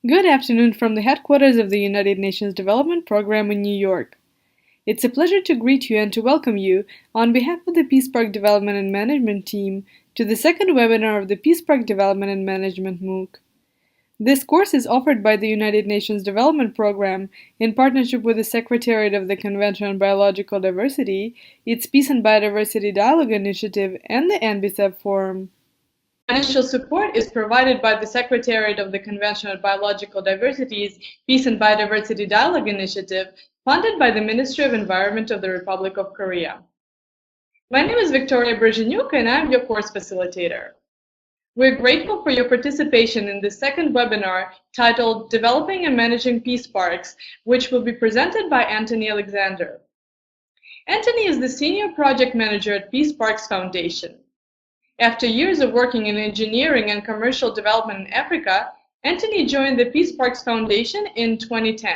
Good afternoon from the headquarters of the United Nations Development Program in New York. It's a pleasure to greet you and to welcome you, on behalf of the Peace Park Development and Management team, to the second webinar of the Peace Park Development and Management MOOC. This course is offered by the United Nations Development Program in partnership with the Secretariat of the Convention on Biological Diversity, its Peace and Biodiversity Dialogue Initiative, and the NBCEP Forum. Financial support is provided by the Secretariat of the Convention on Biological Diversity's Peace and Biodiversity Dialogue Initiative, funded by the Ministry of Environment of the Republic of Korea. My name is Victoria Brzezinyuk, and I'm your course facilitator. We're grateful for your participation in the second webinar titled Developing and Managing Peace Parks, which will be presented by Anthony Alexander. Anthony is the Senior Project Manager at Peace Parks Foundation. After years of working in engineering and commercial development in Africa, Anthony joined the Peace Parks Foundation in 2010.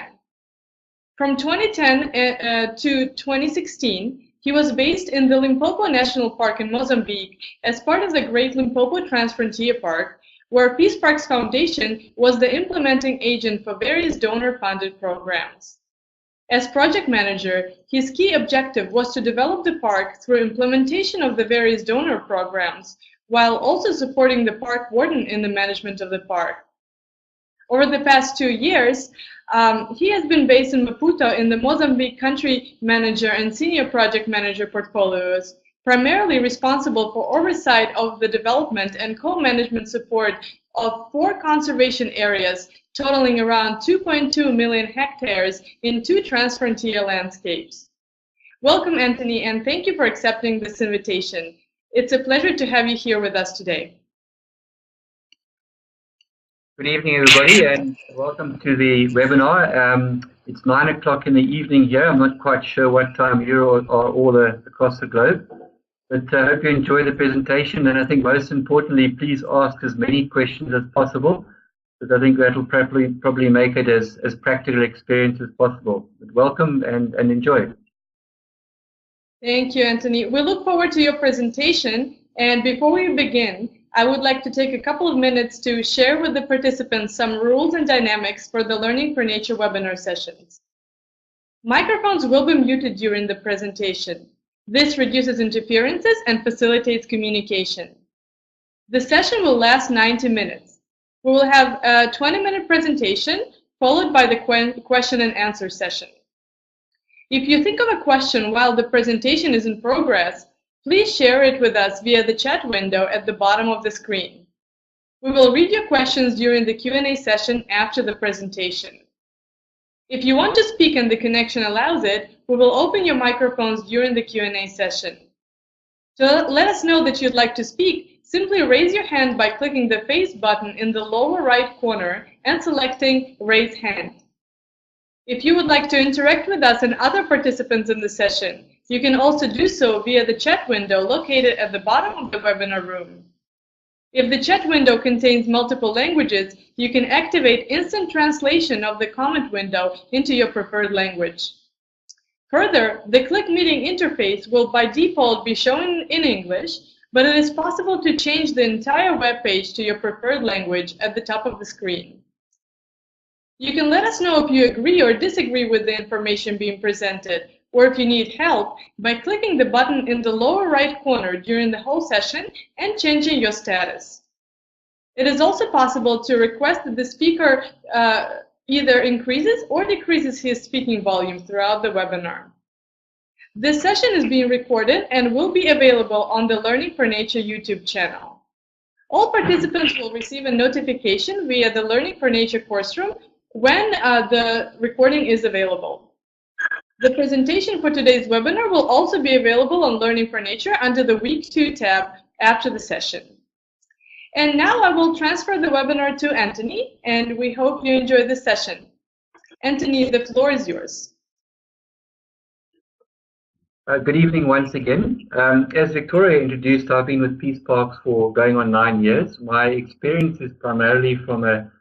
From 2010 to 2016, he was based in the Limpopo National Park in Mozambique as part of the Great Limpopo Transfrontier Park, where Peace Parks Foundation was the implementing agent for various donor-funded programs. As project manager, his key objective was to develop the park through implementation of the various donor programs, while also supporting the park warden in the management of the park. Over the past 2 years, he has been based in Maputo in the Mozambique country manager and senior project manager portfolios, primarily responsible for oversight of the development and co-management support of 4 conservation areas totaling around 2.2 million hectares in 2 transfrontier landscapes. Welcome, Anthony, and thank you for accepting this invitation. It's a pleasure to have you here with us today. Good evening, everybody, and welcome to the webinar. It's 9 o'clock in the evening here. I'm not quite sure what time you are all across the globe, but I hope you enjoy the presentation, and I think most importantly, please ask as many questions as possible, because I think that will probably make it as practical experience as possible. But welcome and enjoy. Thank you, Anthony. We look forward to your presentation, and before we begin, I would like to take a couple of minutes to share with the participants some rules and dynamics for the Learning for Nature webinar sessions. Microphones will be muted during the presentation. This reduces interferences and facilitates communication. The session will last 90 minutes. We will have a 20-minute presentation followed by the question and answer session. If you think of a question while the presentation is in progress, please share it with us via the chat window at the bottom of the screen. We will read your questions during the Q&A session after the presentation. If you want to speak and the connection allows it, we will open your microphones during the Q&A session. To let us know that you'd like to speak, simply raise your hand by clicking the face button in the lower right corner and selecting Raise Hand. If you would like to interact with us and other participants in the session, you can also do so via the chat window located at the bottom of the webinar room. If the chat window contains multiple languages, you can activate instant translation of the comment window into your preferred language. Further, the Click Meeting interface will by default be shown in English, but it is possible to change the entire web page to your preferred language at the top of the screen. You can let us know if you agree or disagree with the information being presented, or if you need help, by clicking the button in the lower right corner during the whole session and changing your status. It is also possible to request that the speaker either increases or decreases his speaking volume throughout the webinar. This session is being recorded and will be available on the Learning for Nature YouTube channel. All participants will receive a notification via the Learning for Nature course room when the recording is available. The presentation for today's webinar will also be available on Learning for Nature under the Week 2 tab after the session. And now I will transfer the webinar to Anthony, and we hope you enjoy this session. Anthony, the floor is yours. Good evening once again. As Victoria introduced, I've been with Peace Parks for going on 9 years. My experience is primarily from a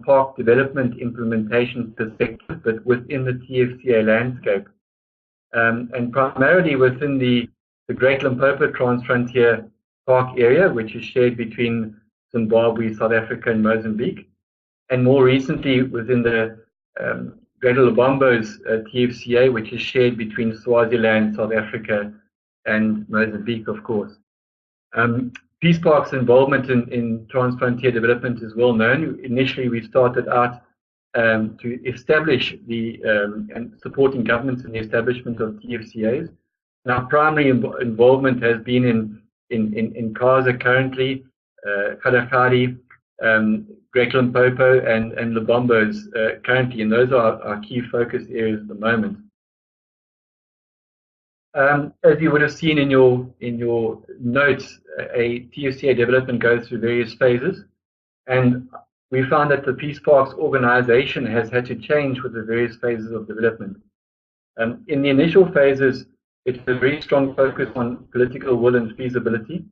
park development implementation perspective, but within the TFCA landscape, and primarily within the Great Limpopo Transfrontier Park area, which is shared between Zimbabwe, South Africa, and Mozambique. and more recently within the Greater Lubombo's TFCA, which is shared between Swaziland, South Africa, and Mozambique, of course. Peace Park's involvement in transfrontier development is well known. Initially, we started out to establish and supporting governments in the establishment of TFCAs. And our primary involvement has been in Kaza currently, Kalahari, Great Limpopo, and Lubombo's currently, and those are our key focus areas at the moment. As you would have seen in your notes, a TFCA development goes through various phases, and we found that the Peace Parks organization has had to change with the various phases of development. In the initial phases, it's a very strong focus on political will and feasibility,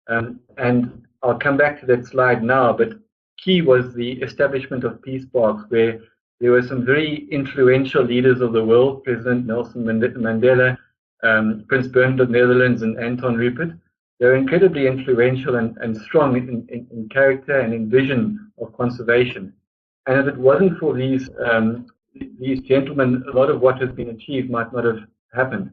and I'll come back to that slide now, but key was the establishment of Peace Parks, where there were some very influential leaders of the world, President Nelson Mandela, Prince Bernhard of the Netherlands, and Anton Rupert. They're incredibly influential and strong in character and in vision of conservation. And if it wasn't for these gentlemen, a lot of what has been achieved might not have happened.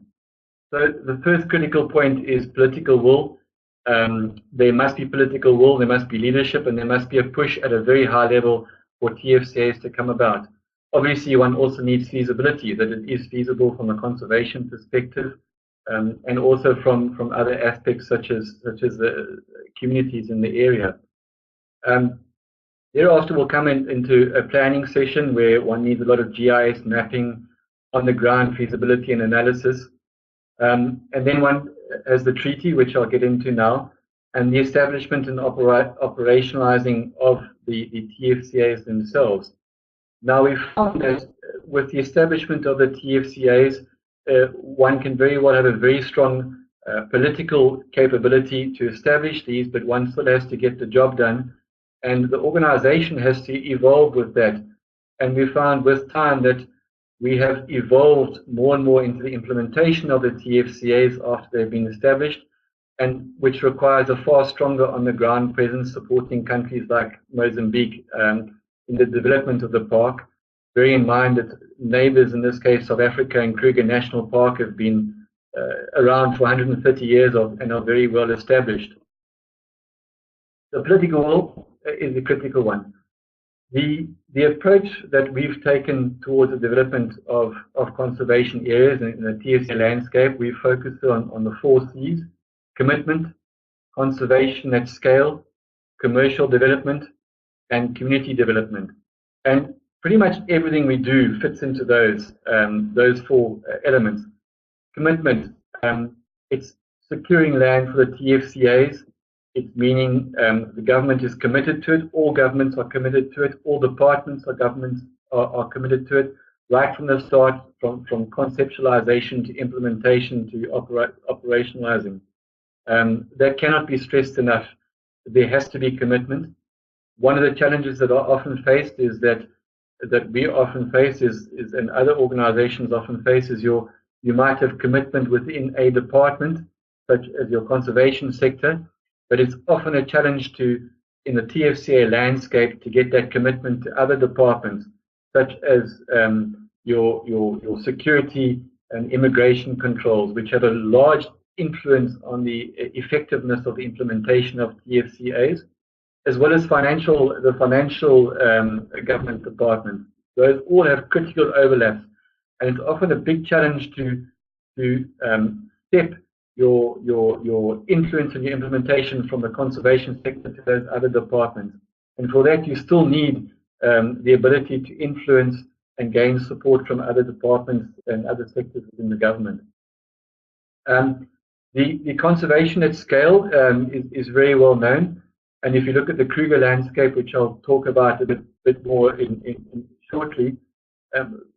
So the first critical point is political will. There must be political will, there must be leadership, and there must be a push at a very high level for TFCAs to come about. Obviously, one also needs feasibility, that it is feasible from a conservation perspective, and also from other aspects such as the communities in the area. Thereafter, we'll come into a planning session where one needs a lot of GIS mapping, on the ground feasibility and analysis. And then one has the treaty, which I'll get into now, and the establishment and operationalizing of the TFCAs themselves. Now, we found that with the establishment of the TFCAs, one can very well have a very strong political capability to establish these, but one still has to get the job done, and the organization has to evolve with that. And we found with time that we have evolved more and more into the implementation of the TFCAs after they've been established, and which requires a far stronger on-the-ground presence supporting countries like Mozambique in the development of the park. Bearing in mind that neighbors, in this case South Africa and Kruger National Park, have been around for 130 years and are very well established. The political will is a critical one. The approach that we've taken towards the development of conservation areas in the TFCA landscape, we focus on the 4 C's: commitment, conservation at scale, commercial development, and community development. And pretty much everything we do fits into those 4 elements. Commitment, it's securing land for the TFCAs. It's meaning the government is committed to it, all governments are committed to it, all departments of governments are committed to it, right from the start, from conceptualization to implementation to operationalizing. That cannot be stressed enough. There has to be commitment. One of the challenges that are often faced is that we often face is and other organizations often face is you might have commitment within a department, such as your conservation sector, but it's often a challenge in the TFCA landscape to get that commitment to other departments, such as your security and immigration controls, which have a large influence on the effectiveness of the implementation of TFCAs, as well as the financial government departments. Those all have critical overlaps, and it's often a big challenge to step your influence and your implementation from the conservation sector to those other departments. And for that, you still need the ability to influence and gain support from other departments and other sectors within the government. The conservation at scale is very well known. And if you look at the Kruger landscape, which I'll talk about a bit more in shortly,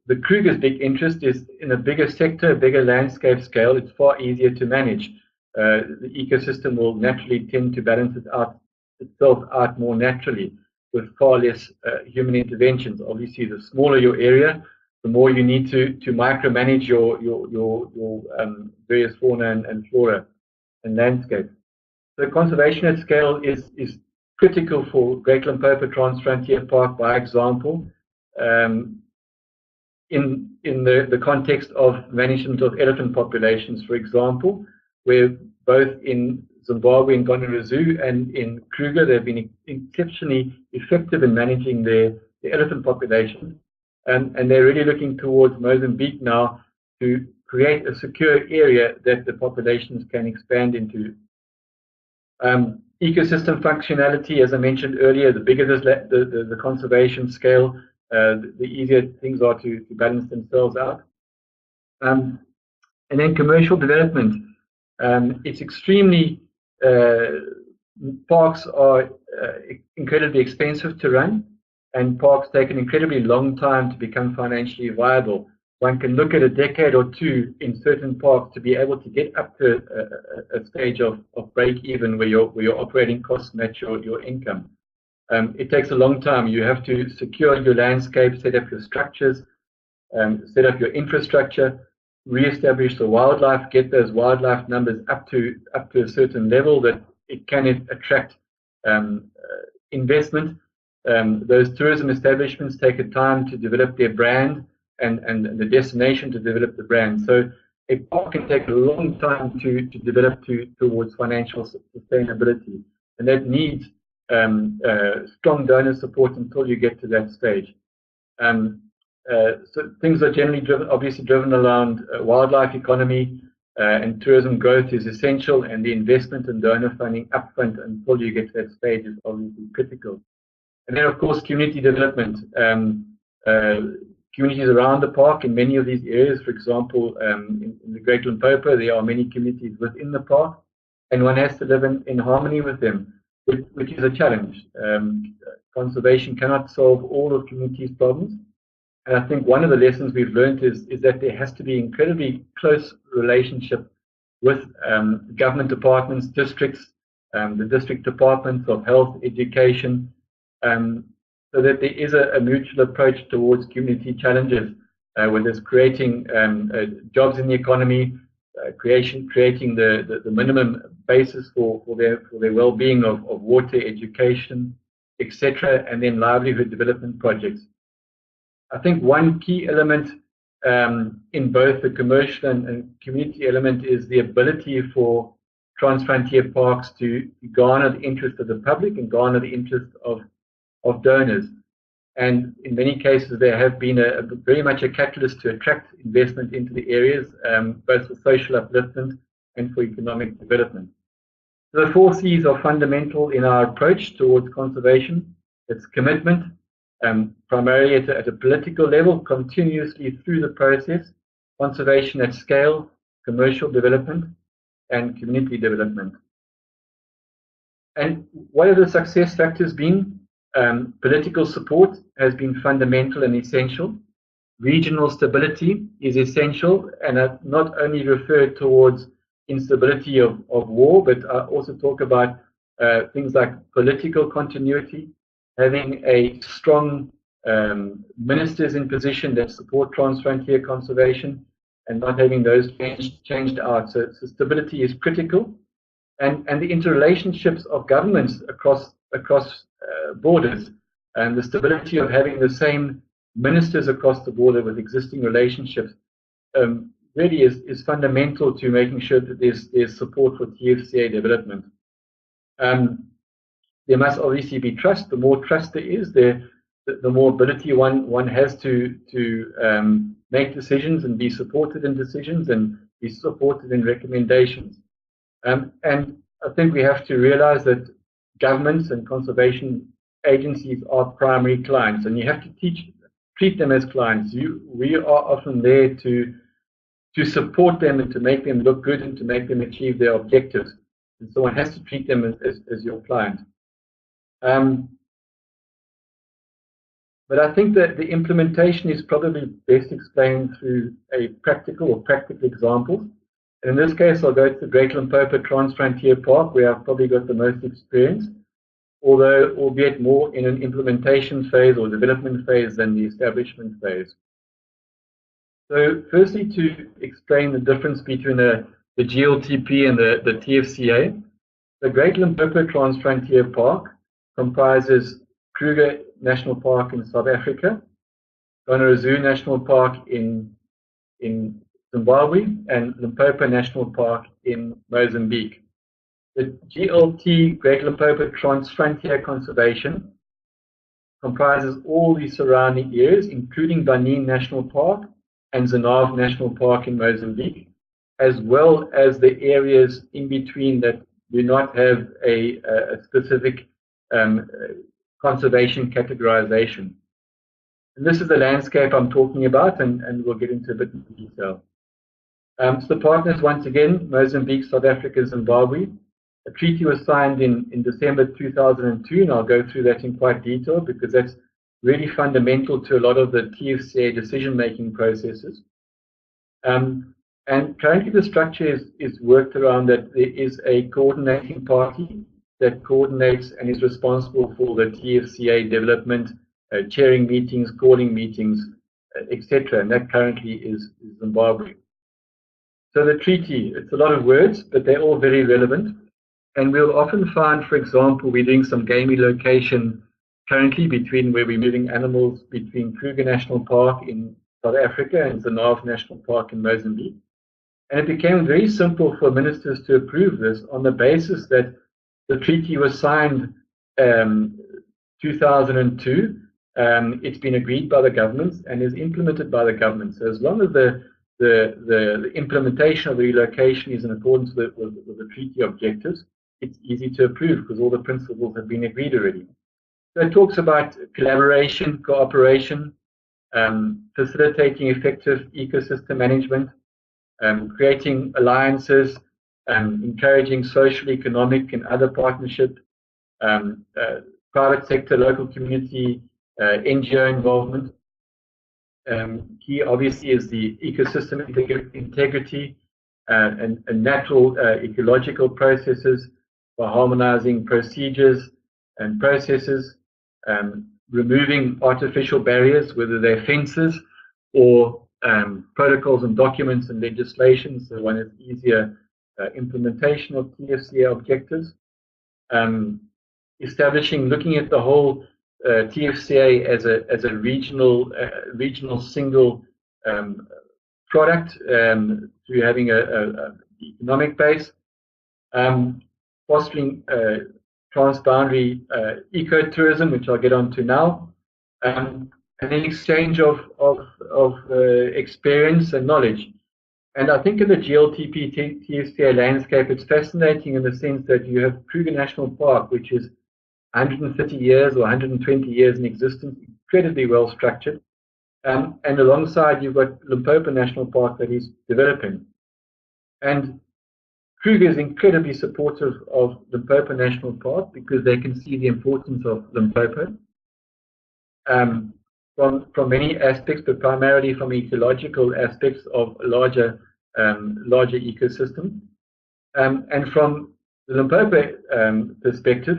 the Kruger's big interest is in a bigger sector, a bigger landscape scale. It's far easier to manage. The ecosystem will naturally tend to balance itself out more naturally with far less human interventions. Obviously, the smaller your area, the more you need to micromanage your various fauna and flora and landscape. So conservation at scale is critical for Great Limpopo Transfrontier Park, by example, in the context of management of elephant populations, for example, where both in Zimbabwe and Ghana Zoo and in Kruger, they've been exceptionally effective in managing the elephant population. And they're really looking towards Mozambique now to create a secure area that the populations can expand into. Ecosystem functionality, as I mentioned earlier, the bigger the conservation scale, the easier things are to balance themselves out. And then commercial development. It's extremely, parks are incredibly expensive to run, and parks take an incredibly long time to become financially viable. One can look at a decade or two in certain parks to be able to get up to a stage of break even where your operating costs match your income. It takes a long time. You have to secure your landscape, set up your structures, set up your infrastructure, re-establish the wildlife, get those wildlife numbers up to a certain level that it can attract investment. Those tourism establishments take a time to develop their brand and the destination to develop the brand. So a park can take a long time to develop towards financial sustainability, and that needs strong donor support until you get to that stage. So things are generally obviously driven around wildlife economy, and tourism growth is essential, and the investment and donor funding upfront until you get to that stage is obviously critical. And then, of course, community development. Communities around the park in many of these areas, for example, in the Great Limpopo, there are many communities within the park, and one has to live in harmony with them, which is a challenge. Conservation cannot solve all of communities' problems. And I think one of the lessons we've learned is that there has to be incredibly close relationship with government departments, districts, the district departments of health, education, so that there is a mutual approach towards community challenges, whether it's creating jobs in the economy, creating the minimum basis for their well-being of water, education, etc., and then livelihood development projects. I think one key element in both the commercial and community element is the ability for transfrontier parks to garner the interest of the public and garner the interest of donors. And in many cases, there have been very much a catalyst to attract investment into the areas, both for social upliftment and for economic development. So the 4 C's are fundamental in our approach towards conservation. It's commitment, primarily at a political level, continuously through the process, conservation at scale, commercial development, and community development. And what have the success factors been? Political support has been fundamental and essential. Regional stability is essential, and I not only refer towards instability of war, but I also talk about things like political continuity, having a strong ministers in position that support transfrontier conservation, and not having those changed out. So stability is critical, and the interrelationships of governments across borders, and the stability of having the same ministers across the border with existing relationships really is fundamental to making sure that there's support for TFCA development. There must obviously be trust. The more trust there is, the more ability one has to make decisions and be supported in decisions and be supported in recommendations. And I think we have to realize that governments and conservation agencies are primary clients, and you have to treat them as clients. We are often there to support them and to make them look good and to make them achieve their objectives. And so one has to treat them as your client. But I think that the implementation is probably best explained through a practical examples. And in this case, I'll go to the Great Limpopo Transfrontier Park, where I've probably got the most experience, although albeit more in an implementation phase or development phase than the establishment phase. So firstly, to explain the difference between the GLTP and the TFCA, the Great Limpopo Transfrontier Park comprises Kruger National Park in South Africa, Gonarezhou National Park in Zimbabwe, and Limpopo National Park in Mozambique. The GLT, Great Limpopo Transfrontier Conservation, comprises all the surrounding areas, including Banin National Park and Zanav National Park in Mozambique, as well as the areas in between that do not have a specific conservation categorization. And this is the landscape I'm talking about, and we'll get into a bit more detail. So the partners, once again, Mozambique, South Africa, Zimbabwe. A treaty was signed in December 2002, and I'll go through that in quite detail because that's really fundamental to a lot of the TFCA decision-making processes. And currently the structure is worked around that there is a coordinating party that coordinates and is responsible for the TFCA development, chairing meetings, calling meetings, etc. And that currently is Zimbabwe. So the treaty, it's a lot of words, but they're all very relevant. And we'll often find, for example, we're doing some game relocation currently between where we're moving animals between Kruger National Park in South Africa and Zanav National Park in Mozambique. And it became very simple for ministers to approve this on the basis that the treaty was signed 2002. It's been agreed by the governments and is implemented by the government. So as long as the implementation of the relocation is in accordance with the treaty objectives, it's easy to approve because all the principles have been agreed already. So it talks about collaboration, cooperation, facilitating effective ecosystem management, creating alliances, encouraging social, economic, and other partnership, private sector, local community, NGO involvement. Key, obviously, is the ecosystem integrity and natural ecological processes by harmonizing procedures and processes, removing artificial barriers, whether they're fences or protocols and documents and legislation, so one is easier implementation of TFCA objectives. Establishing, looking at the whole TFCA as a regional single product through having a economic base, fostering transboundary ecotourism, which I'll get onto now, and an exchange of experience and knowledge. And I think in the GLTP TFCA landscape, it's fascinating in the sense that you have Kruger National Park, which is 130 years or 120 years in existence, incredibly well structured. And alongside, you've got Limpopo National Park that is developing. And Kruger is incredibly supportive of Limpopo National Park because they can see the importance of Limpopo from many aspects, but primarily from ecological aspects of a larger ecosystem. And from the Limpopo perspective,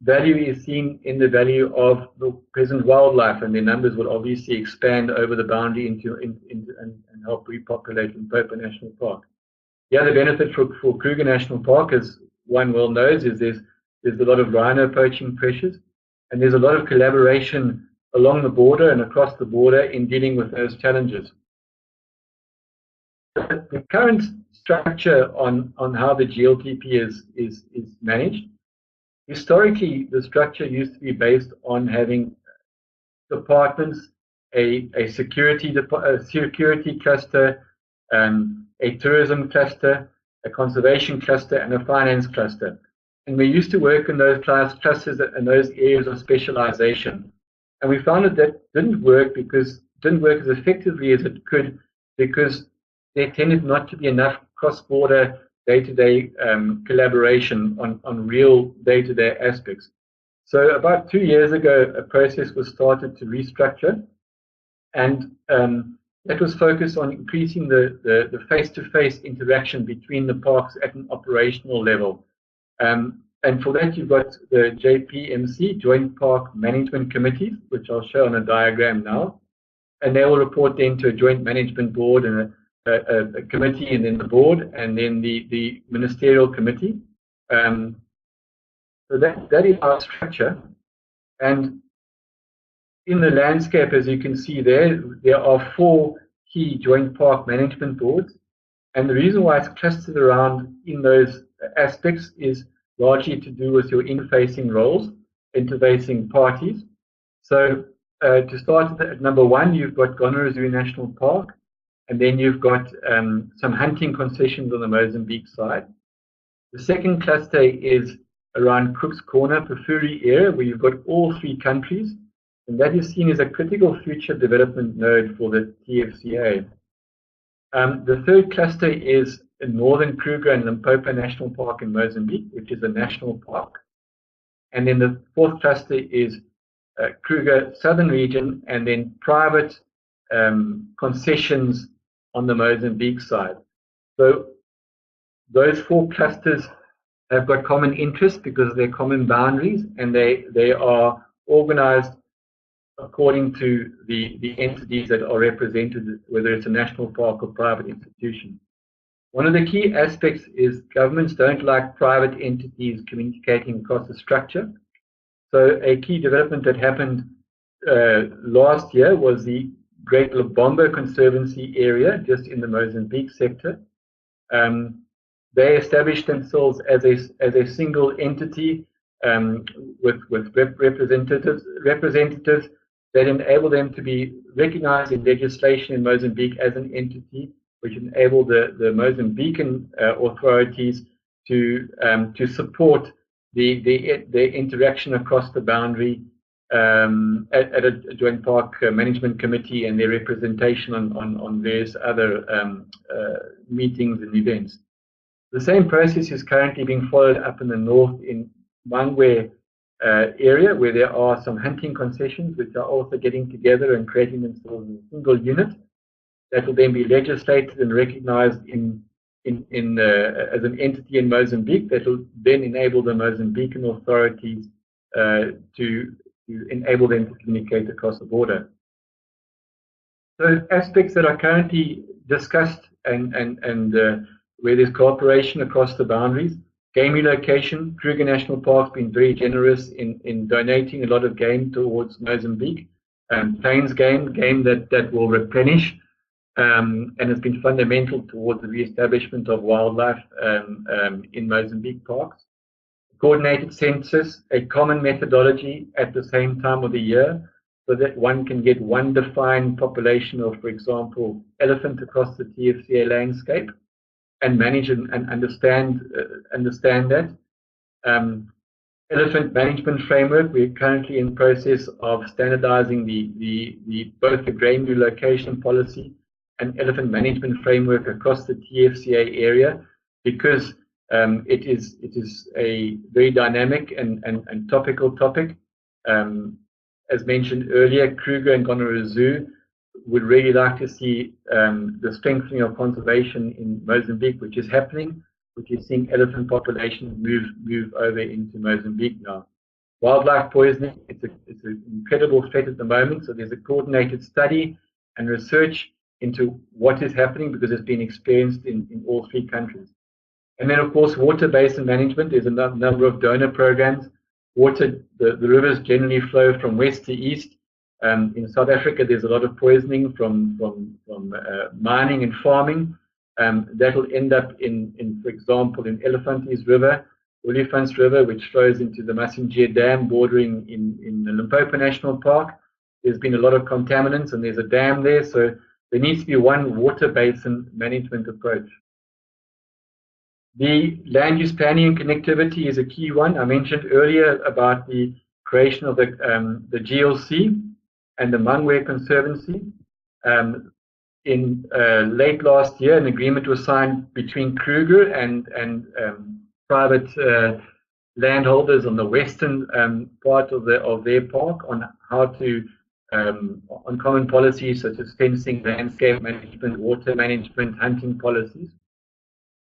value is seen in the value of the present wildlife, and their numbers will obviously expand over the boundary and help repopulate Limpopo National Park. The other benefit for Kruger National Park, as one well knows, is there's a lot of rhino poaching pressures, and there's a lot of collaboration along the border and across the border in dealing with those challenges. The current structure on how the GLTP is managed, historically the structure used to be based on having departments, a security cluster, a tourism cluster, a conservation cluster, and a finance cluster. And we used to work in those clusters and those areas of specialization. And we found that didn't work as effectively as it could, because there tended not to be enough cross-border day-to-day collaboration on real day-to-day aspects. So about 2 years ago, a process was started to restructure, and that was focused on increasing the face-to-face interaction between the parks at an operational level. And for that, you've got the JPMC, Joint Park Management Committee, which I'll show on a diagram now. And they will report then to a joint management board and a committee, and then the board, and then the ministerial committee. So that is our structure. And in the landscape, as you can see there are 4 key joint park management boards. And the reason why it's clustered around in those aspects is largely to do with your interfacing roles, interfacing parties. So to start at number 1, you've got Gonorrhea National Park, and then you've got some hunting concessions on the Mozambique side. The second cluster is around Cook's Corner, Pafuri area, where you've got all 3 countries, and that is seen as a critical future development node for the TFCA. The third cluster is in northern Kruger and Limpopo National Park in Mozambique, which is a national park. And then the fourth cluster is Kruger Southern Region, and then private concessions on the Mozambique side. So those 4 clusters have got common interests because of their common boundaries, and they are organized according to the entities that are represented, whether it's a national park or private institution. One of the key aspects is governments don't like private entities communicating across the structure. So a key development that happened last year was the Great Lubombo Conservancy area, just in the Mozambique sector. They established themselves as a single entity with representatives that enable them to be recognized in legislation in Mozambique as an entity, which enable the Mozambican authorities to support the interaction across the boundary at a joint park management committee and their representation on various other meetings and events. The same process is currently being followed up in the north in Mangwe area, where there are some hunting concessions which are also getting together and creating themselves as a single unit that will then be legislated and recognized as an entity in Mozambique that will then enable the Mozambican authorities to enable them to communicate across the border. So aspects that are currently discussed and where there's cooperation across the boundaries. Game relocation. Kruger National Park's been very generous in donating a lot of game towards Mozambique. Plains game that will replenish and has been fundamental towards the re-establishment of wildlife in Mozambique parks. Coordinated census, a common methodology at the same time of the year, so that one can get one defined population of, for example, elephant across the TFCA landscape, and manage and understand that. Elephant management framework, we're currently in process of standardizing both the game relocation policy and elephant management framework across the TFCA area, because it is a very dynamic and topical topic. As mentioned earlier, Kruger and Gonorrhea Zoo would really like to see the strengthening of conservation in Mozambique, which is happening, which is seeing elephant populations move over into Mozambique now. Wildlife poisoning, it's an incredible threat at the moment, so there's a coordinated study and research into what is happening because it's been experienced in all 3 countries. And then, of course, water basin management. There's a number of donor programs. The rivers generally flow from west to east. In South Africa, there's a lot of poisoning from mining and farming. That will end up in, for example, in Elephantes River, Olifants River, which flows into the Masinjir Dam bordering in the Limpopo National Park. There's been a lot of contaminants, and there's a dam there, so there needs to be one water basin management approach. The land use planning and connectivity is a key one. I mentioned earlier about the creation of the GLC and the Mangwe Conservancy. In late last year, an agreement was signed between Kruger and private landholders on the western part of their park on how to on common policies such as fencing, landscape management, water management, hunting policies.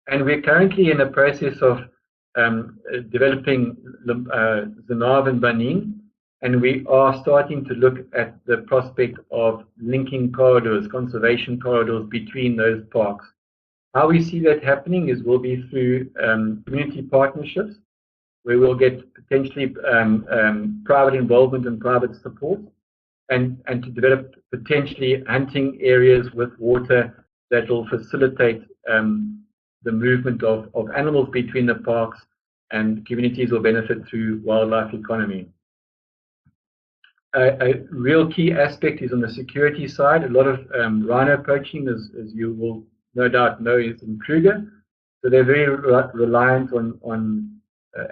And we're currently in a process of developing Zenav and Banin, and we are starting to look at the prospect of linking corridors, conservation corridors between those parks. How we see that happening will be through community partnerships, where we'll get potentially private involvement and private support, and to develop potentially hunting areas with water that will facilitate the movement of animals between the parks, and communities will benefit through wildlife economy. A real key aspect is on the security side. A lot of rhino poaching, as you will no doubt know, is in Kruger. So they're very reliant on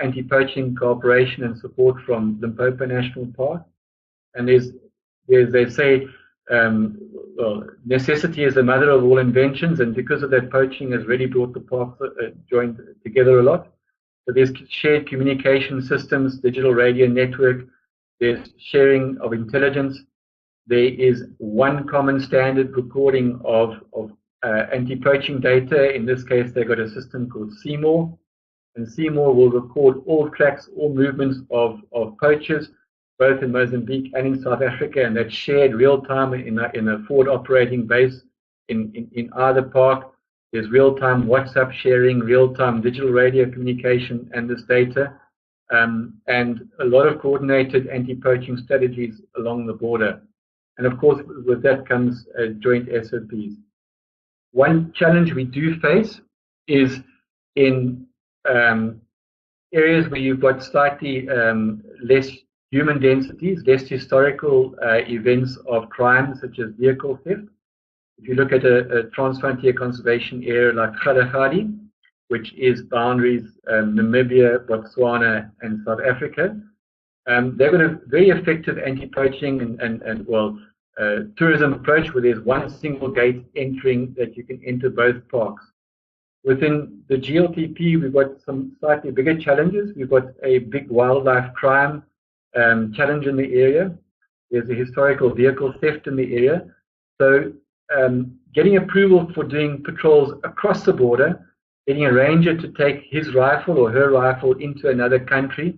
anti-poaching cooperation and support from Limpopo National Park. And they say, well, necessity is the mother of all inventions, and because of that, poaching has really brought the parks joined together a lot. So there's shared communication systems, digital radio network, there's sharing of intelligence. There is one common standard recording of anti-poaching data. In this case, they've got a system called Seymour, and Seymour will record all tracks, all movements of poachers, both in Mozambique and in South Africa, and that's shared real time in a forward operating base in either park. There's real-time WhatsApp sharing, real-time digital radio communication, and this data. And a lot of coordinated anti-poaching strategies along the border. And of course, with that comes joint SOPs. One challenge we do face is in areas where you've got slightly less human densities, less historical events of crime, such as vehicle theft. If you look at a transfrontier conservation area like Kgalagadi, which is boundaries Namibia, Botswana, and South Africa, they've got a very effective anti-poaching and tourism approach, where there's one single gate entering that you can enter both parks. Within the GLTP, we've got some slightly bigger challenges. We've got a big wildlife crime challenge in the area. There's a historical vehicle theft in the area. So getting approval for doing patrols across the border, getting a ranger to take his rifle or her rifle into another country,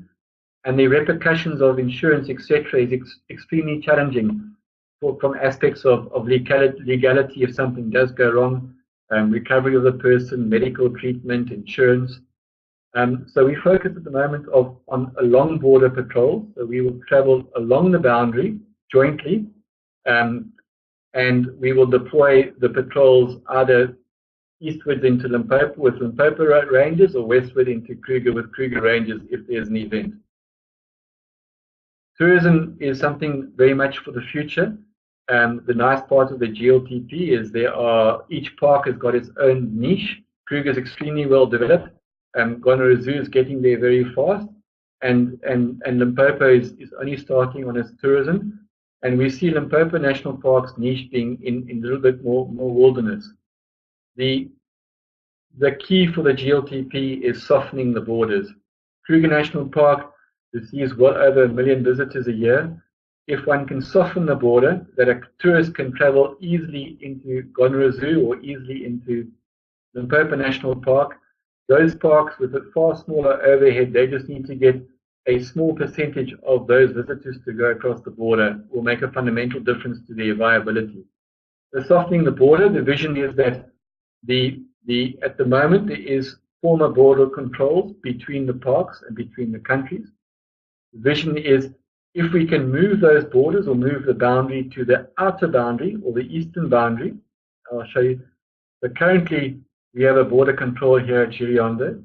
and the repercussions of insurance, etc., is extremely challenging from aspects of legality if something does go wrong, recovery of the person, medical treatment, insurance. So we focus at the moment on along border patrols. So we will travel along the boundary jointly, and we will deploy the patrols either eastwards into Limpopo with Limpopo Rangers, or westward into Kruger with Kruger Rangers if there's an event. Tourism is something very much for the future. The nice part of the GLTP is each park has got its own niche. Kruger is extremely well developed. Gonorrhea Zoo is getting there very fast, and Limpopo is only starting on its tourism. And we see Limpopo National Park's niche being in a little bit more wilderness. The key for the GLTP is softening the borders. Kruger National Park receives well over 1 million visitors a year. If one can soften the border, that a tourist can travel easily into Gonorrhea Zoo or easily into Limpopo National Park, those parks with a far smaller overhead, they just need to get a small percentage of those visitors to go across the border, will make a fundamental difference to their viability. So softening the border, the vision is that at the moment there is former border controls between the parks and between the countries. The vision is if we can move those borders or move the boundary to the outer boundary or the eastern boundary, I'll show you. But currently we have a border control here at Giriondo.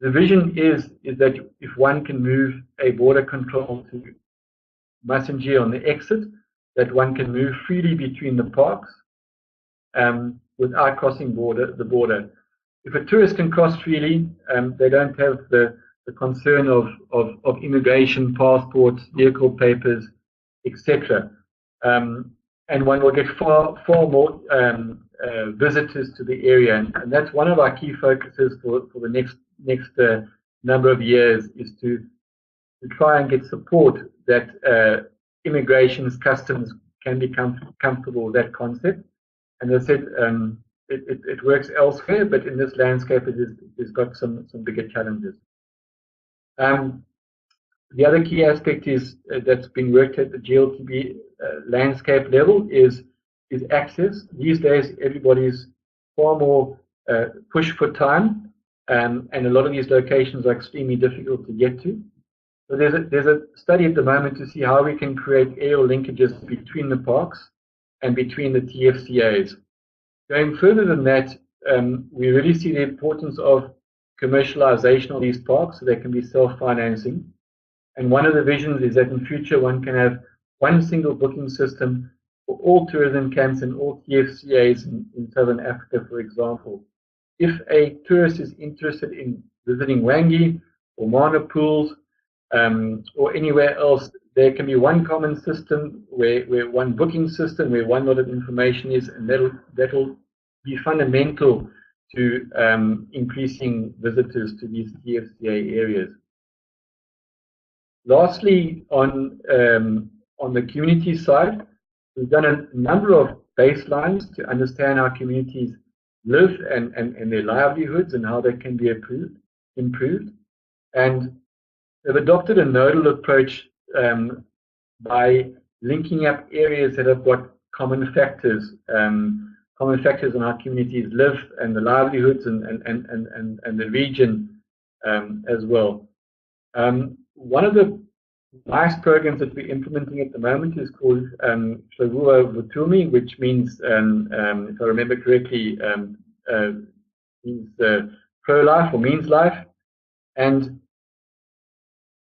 The vision is that if one can move a border control to Massengill on the exit, that one can move freely between the parks without crossing the border. If a tourist can cross freely, they don't have the concern of immigration, passports, vehicle papers, etc. And one will get far more visitors to the area, and that's one of our key focuses for the next number of years, is to try and get support that immigrations, customs can become comfortable with that concept. And as I said, it works elsewhere, but in this landscape it's got some bigger challenges. The other key aspect is that's been worked at the GLTP landscape level is access. These days everybody's far more push for time. and a lot of these locations are extremely difficult to get to. So there's a study at the moment to see how we can create aerial linkages between the parks and between the TFCAs. Going further than that, we really see the importance of commercialization of these parks so they can be self-financing. And one of the visions is that in future one can have one single booking system for all tourism camps and all TFCAs in Southern Africa, for example. If a tourist is interested in visiting Wangi or Mana Pools or anywhere else, there can be one common system where one booking system where one lot of information is, and that'll be fundamental to increasing visitors to these TFCA areas. Lastly, on the community side, we've done a number of baselines to understand how communities live and their livelihoods and how they can be improved. And they've adopted a nodal approach by linking up areas that have got common factors on how communities live and the livelihoods and the region as well. One of the nice programs that we're implementing at the moment is called Hlawua Vutumi, which means, if I remember correctly, means pro-life or means life. And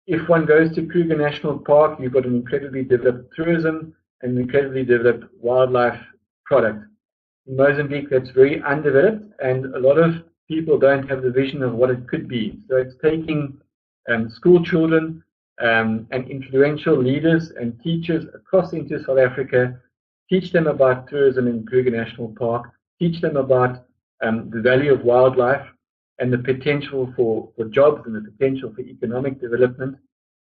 if one goes to Kruger National Park, you've got an incredibly developed tourism and an incredibly developed wildlife product. In Mozambique, that's very undeveloped, and a lot of people don't have the vision of what it could be. So it's taking school children and influential leaders and teachers across into South Africa, teach them about tourism in Kruger National Park, teach them about the value of wildlife and the potential for jobs and the potential for economic development,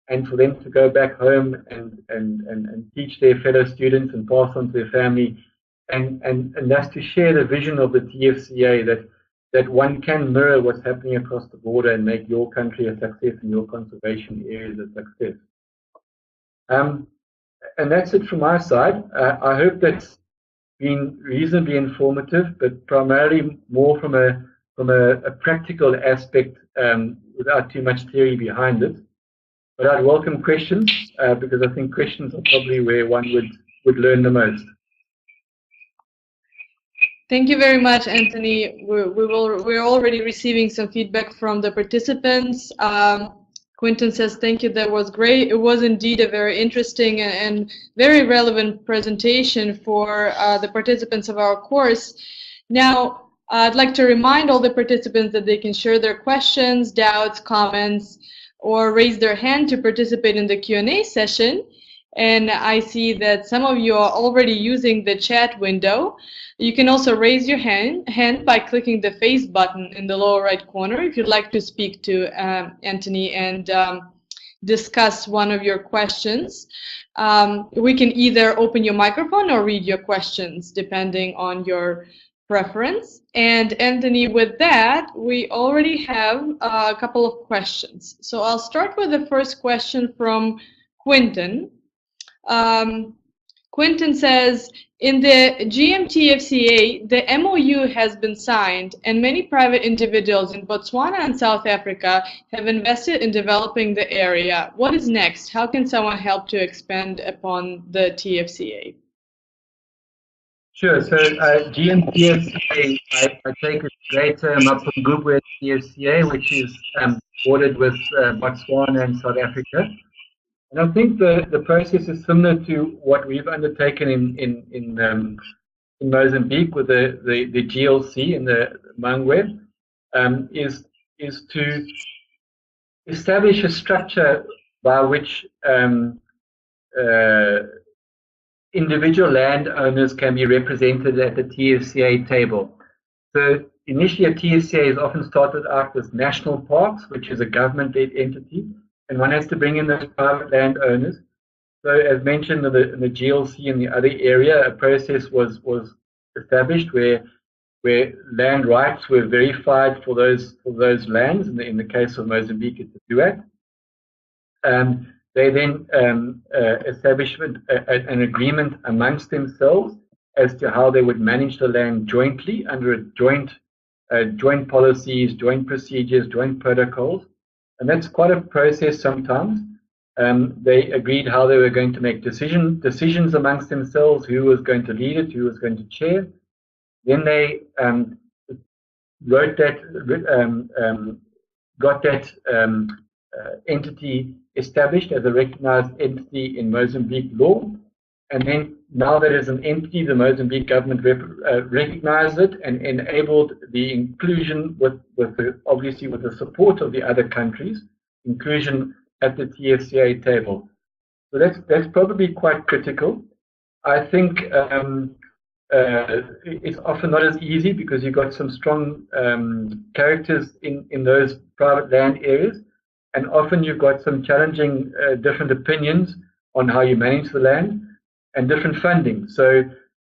and for them to go back home and teach their fellow students and pass on to their family, and that's to share the vision of the TFCA that one can mirror what's happening across the border and make your country a success and your conservation areas a success. And that's it from my side. I hope that's been reasonably informative, but primarily more from a practical aspect without too much theory behind it. But I'd welcome questions because I think questions are probably where one would learn the most. Thank you very much, Anthony. We're already receiving some feedback from the participants. Quentin says, thank you, that was great. It was indeed a very interesting and very relevant presentation for the participants of our course. Now, I'd like to remind all the participants that they can share their questions, doubts, comments, or raise their hand to participate in the Q&A session. And I see that some of you are already using the chat window. You can also raise your hand by clicking the face button in the lower right corner if you'd like to speak to Anthony and discuss one of your questions. We can either open your microphone or read your questions depending on your preference. And Anthony, with that, we already have a couple of questions. So I'll start with the first question from Quentin. Quentin says, in the GMTFCA, the MOU has been signed and many private individuals in Botswana and South Africa have invested in developing the area. What is next? How can someone help to expand upon the TFCA? Sure. So GMTFCA, I take it Greater Mapungubwe TFCA, which is bordered with Botswana and South Africa. And I think the process is similar to what we've undertaken in Mozambique with the GLC and the Mangwe, is to establish a structure by which individual landowners can be represented at the TFCA table. So initially a TFCA is often started out with national parks, which is a government-led entity, and one has to bring in those private landowners. So as mentioned in the GLC and the other area, a process was established where land rights were verified for those lands. In the case of Mozambique, it's the Duat. They then established an agreement amongst themselves as to how they would manage the land jointly under a joint joint policies, joint procedures, joint protocols. And that's quite a process sometimes. They agreed how they were going to make decisions amongst themselves, who was going to lead it, who was going to chair. Then they wrote that, got that entity established as a recognized entity in Mozambique law. And then now that as an entity, the Mozambique government recognized it and enabled the inclusion obviously with the support of the other countries, inclusion at the TFCA table. So that's probably quite critical. I think it's often not as easy because you've got some strong characters in those private land areas, and often you've got some challenging different opinions on how you manage the land and different funding. So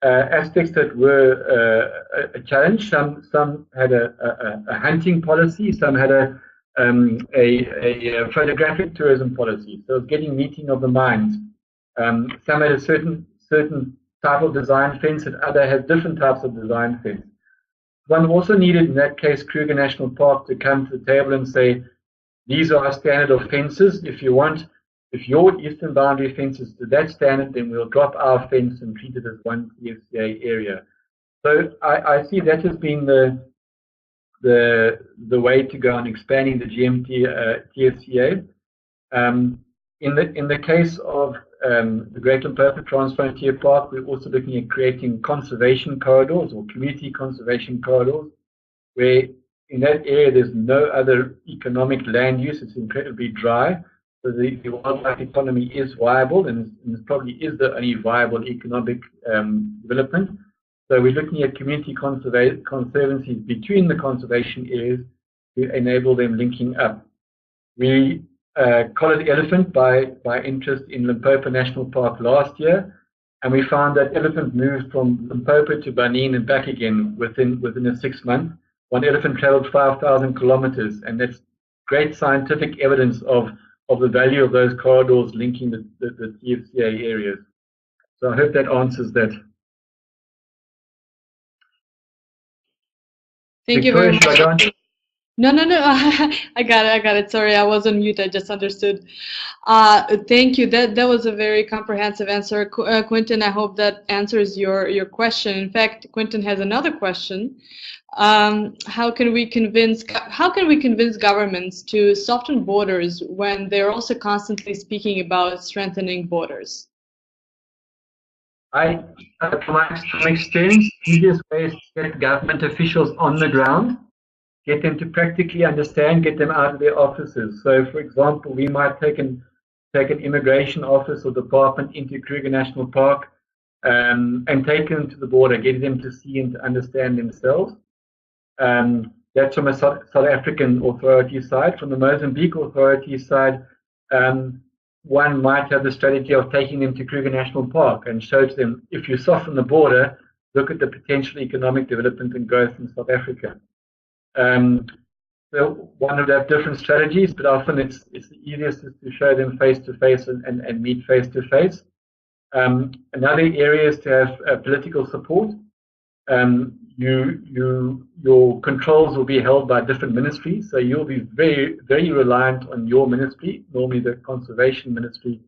aspects that were a challenge. Some had a hunting policy. Some had a photographic tourism policy. So getting meeting of the minds. Some had a certain type of design fence, and other had different types of design fence. One also needed, in that case, Kruger National Park to come to the table and say, these are our standard of fences. If your eastern boundary fence is to that standard, then we'll drop our fence and treat it as one TFCA area. So I see that as being the way to go on expanding the GMT TFCA. In the case of the Great Limpopo Transfrontier Park, we're also looking at creating conservation corridors or community conservation corridors, where in that area there's no other economic land use. It's incredibly dry. So the wildlife economy is viable, and it probably is the only viable economic development. So we're looking at community conservancies between the conservation areas to enable them linking up. We collared elephant by interest in Limpopo National Park last year, and we found that elephant moved from Limpopo to Benin and back again within a 6 month. One elephant traveled 5,000 kilometers, and that's great scientific evidence of the value of those corridors linking the TFCA areas. So I hope that answers that. Thank you very much. No. I got it. Sorry, I was on mute. I just understood. Thank you. That was a very comprehensive answer, Quentin. I hope that answers your question. In fact, Quentin has another question. How can we convince governments to soften borders when they're also constantly speaking about strengthening borders? From my experience, the easiest way is to get government officials on the ground, get them to practically understand, get them out of their offices. So, for example, we might take an immigration office or department into Kruger National Park and take them to the border, get them to see and to understand themselves. That's from a South African authority side. From the Mozambique authority side, one might have the strategy of taking them to Kruger National Park and show to them, if you soften the border, look at the potential economic development and growth in South Africa. So one would have different strategies, but often it's the easiest is to show them face to face and meet face to face. Another area is to have political support. Your controls will be held by different ministries, so you'll be very, very reliant on your ministry, normally the conservation ministry,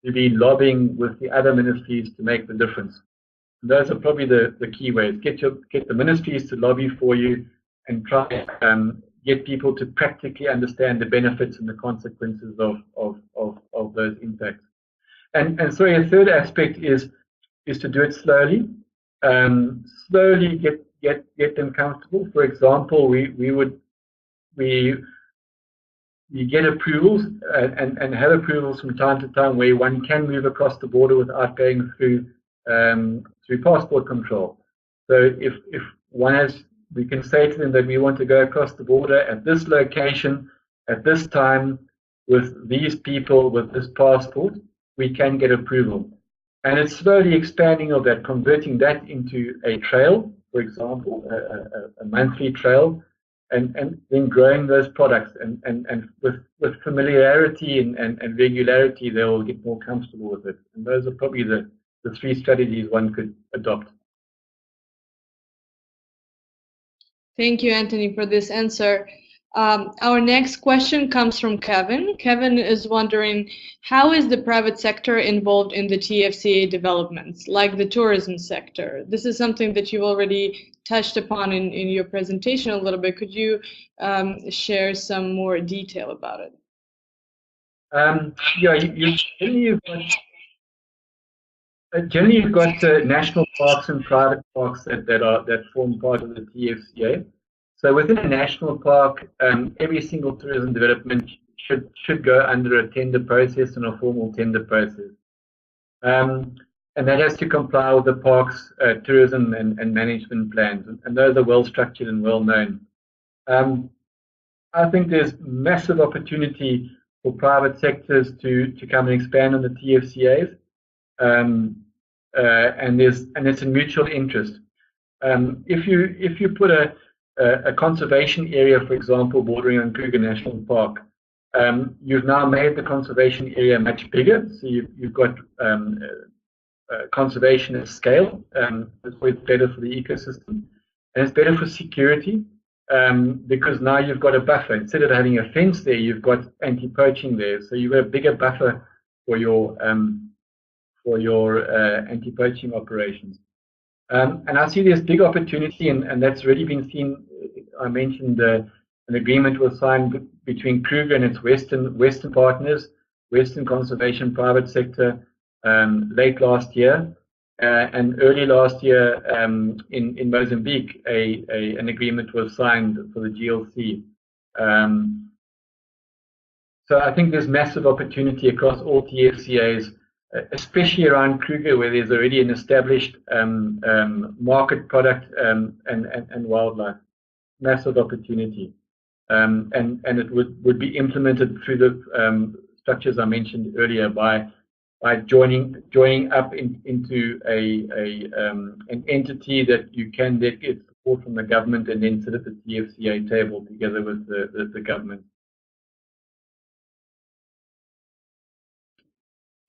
to be lobbying with the other ministries to make the difference. And those are probably the key ways. Get the ministries to lobby for you and try get people to practically understand the benefits and the consequences of those impacts. And sorry, a third aspect is to do it slowly. Slowly get them comfortable. For example, we get approvals and have approvals from time to time where one can move across the border without going through passport control. So if one has, we can say to them that we want to go across the border at this location, at this time, with these people, with this passport, we can get approval. And it's slowly expanding of that, converting that into a trail, for example, a monthly trail, and then growing those products. And with familiarity and regularity, they will get more comfortable with it. And those are probably the three strategies one could adopt. Thank you, Anthony, for this answer. Our next question comes from Kevin. Kevin is wondering, how is the private sector involved in the TFCA developments, like the tourism sector? This is something that you've already touched upon in your presentation a little bit. Could you share some more detail about it? Yeah, generally you've got national parks and private parks that form part of the TFCA. So within a national park, every single tourism development should go under a tender process and a formal tender process. And that has to comply with the park's tourism and management plans, and those are well structured and well known. I think there's massive opportunity for private sectors to come and expand on the TFCAs, and it's in mutual interest. If you put a conservation area, for example, bordering on Kruger National Park, you've now made the conservation area much bigger. So you've got conservation at scale. It's always better for the ecosystem, and it's better for security because now you've got a buffer. Instead of having a fence there, you've got anti-poaching there. So you've got a bigger buffer for your anti-poaching operations. And I see this big opportunity, and that's already been seen. I mentioned an agreement was signed between Kruger and its Western partners, Western Conservation Private Sector, late last year, and early last year in Mozambique, an agreement was signed for the GLC. So I think there's massive opportunity across all TFCAs, especially around Kruger, where there's already an established market product and wildlife. Massive opportunity, and it would be implemented through the structures I mentioned earlier by joining up into an entity that you can get support from the government and then sit at the TFCA table together with the government.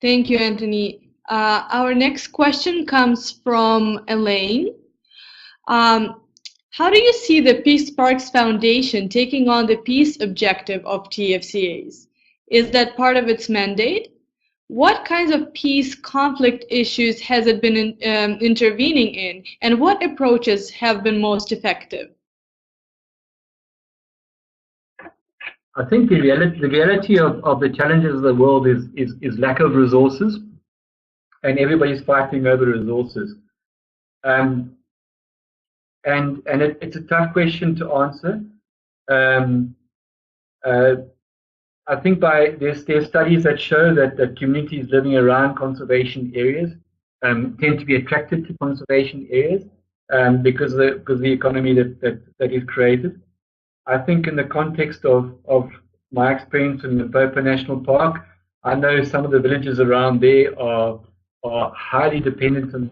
Thank you, Anthony. Our next question comes from Elaine. How do you see the Peace Parks Foundation taking on the peace objective of TFCAs? Is that part of its mandate? What kinds of peace conflict issues has it been intervening in, and what approaches have been most effective? I think the reality of the challenges of the world is lack of resources, and everybody's fighting over resources. And it's a tough question to answer. I think there's studies that show that communities living around conservation areas tend to be attracted to conservation areas because of the economy that is created. I think in the context of my experience in the Limpopo National Park, I know some of the villages around there are highly dependent on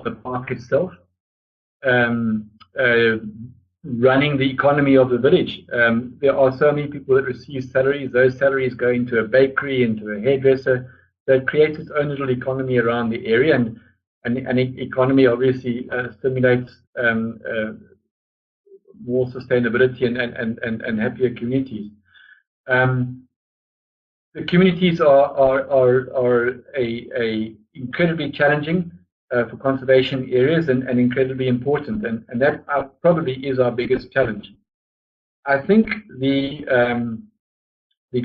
the park itself, running the economy of the village. There are so many people that receive salaries. Those salaries go into a bakery, into a hairdresser. So it creates its own little economy around the area, and economy obviously stimulates more sustainability and happier communities. The communities are incredibly challenging for conservation areas and incredibly important, and that probably is our biggest challenge. I think the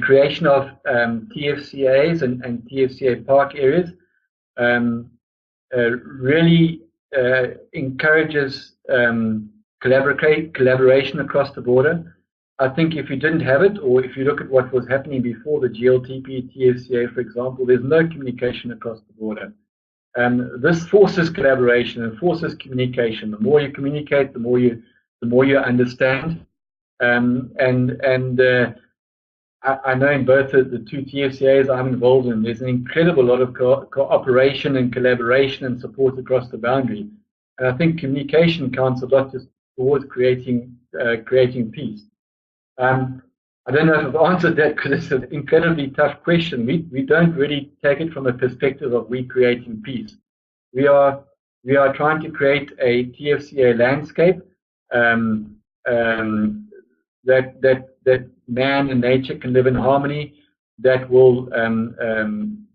creation of TFCAs and TFCA park areas really encourages collaboration across the border. I think if you didn't have it, or if you look at what was happening before the GLTP TFCA, for example, there's no communication across the border. This forces collaboration and forces communication. The more you communicate, the more you understand. I know in both the two TFCAs I'm involved in, there's an incredible lot of cooperation and collaboration and support across the boundary. And I think communication counts a lot just towards creating peace. I don't know if I've answered that because it's an incredibly tough question. We don't really take it from a perspective of we creating peace. We are trying to create a TFCA landscape that man and nature can live in harmony, that will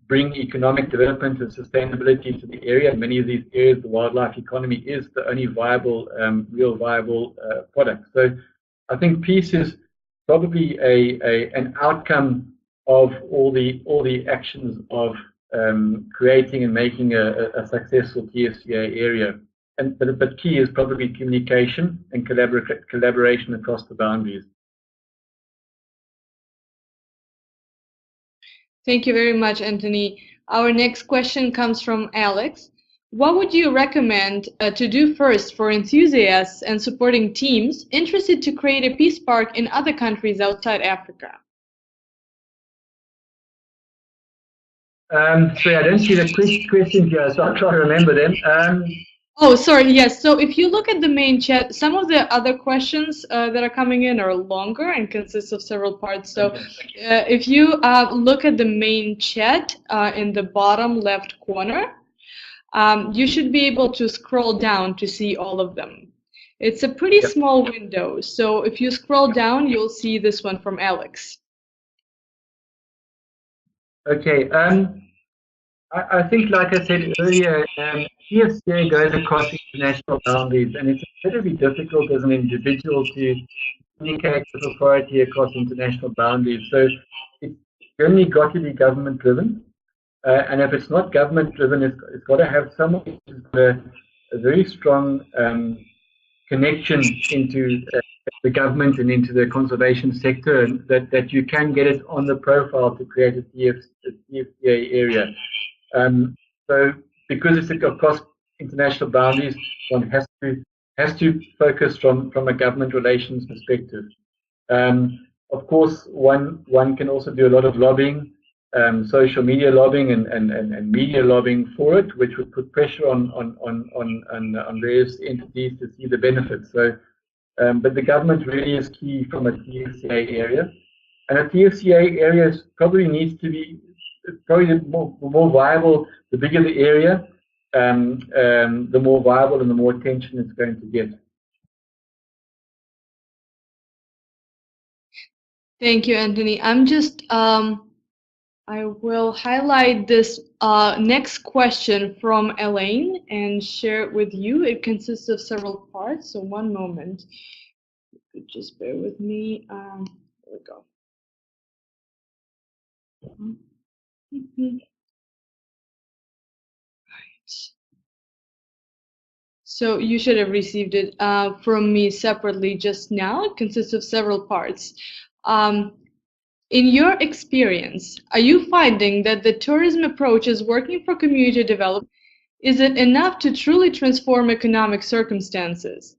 bring economic development and sustainability to the area. In many of these areas, the wildlife economy is the only viable, real viable product. So I think peace is probably an outcome of all the actions of creating and making a successful TFCA area. But key is probably communication and collaboration across the boundaries. Thank you very much, Anthony. Our next question comes from Alex. What would you recommend to do first for enthusiasts and supporting teams interested to create a peace park in other countries outside Africa? Sorry, I don't see the questions here, so I'll try to remember them. Oh, sorry, yes. So if you look at the main chat, some of the other questions that are coming in are longer and consist of several parts. So if you look at the main chat in the bottom left corner, you should be able to scroll down to see all of them. It's a pretty small window. So if you scroll down, you'll see this one from Alex. Okay. I think, like I said earlier, TFCA goes across international boundaries, and it's incredibly difficult as an individual to communicate with authority across international boundaries. So it's generally got to be government-driven, and if it's not government-driven, it's got to have someone who's got a very strong connection into the government and into the conservation sector, and that you can get it on the profile to create a TFCA area. So because it's across international boundaries, one has to focus from a government relations perspective. Of course, one can also do a lot of lobbying, social media lobbying and media lobbying for it, which would put pressure on various entities to see the benefits. So, but the government really is key from a TFCA area, and a TFCA area probably needs to be probably more viable. The bigger the area, the more viable and the more attention it's going to get. Thank you, Anthony. I'm just, I will highlight this next question from Elaine and share it with you. It consists of several parts, so one moment. You could just bear with me. There we go. So you should have received it from me separately just now. It consists of several parts. In your experience, are you finding that the tourism approach is working for community development? Is it enough to truly transform economic circumstances?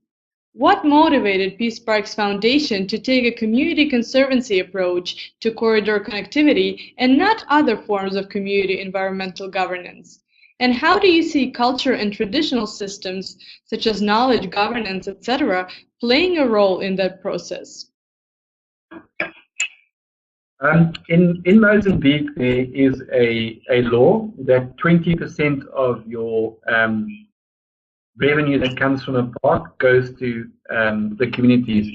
What motivated Peace Parks Foundation to take a community conservancy approach to corridor connectivity and not other forms of community environmental governance? And how do you see culture and traditional systems, such as knowledge, governance, etc., playing a role in that process? In Mozambique, there is a law that 20% of your revenue that comes from a park goes to the communities.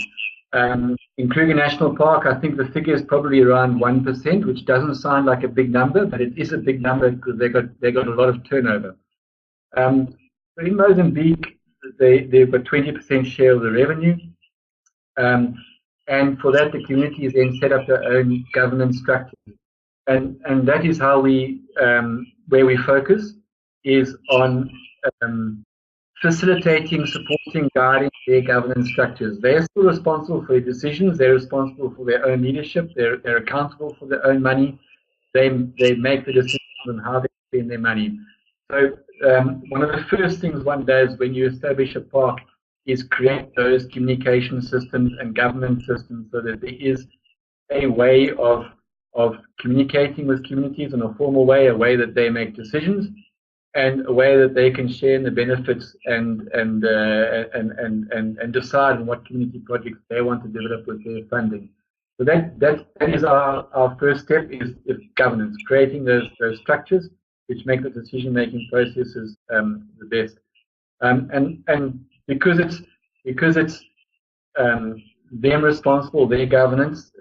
In Kruger National Park, I think the figure is probably around 1%, which doesn't sound like a big number, but it is a big number because they got a lot of turnover. So in Mozambique, they've got 20% share of the revenue, and for that, the communities then set up their own governance structures, and that is how where we focus is on facilitating, supporting, guiding their governance structures. They are still responsible for their decisions. They're responsible for their own leadership. They're accountable for their own money. They make the decisions on how they spend their money. So one of the first things one does when you establish a park is create those communication systems and governance systems so that there is a way of communicating with communities in a formal way, a way that they make decisions, and a way that they can share in the benefits and decide on what community projects they want to develop with their funding. So that is our first step is governance, creating those structures which make the decision-making processes the best. And because it's them responsible, their governance.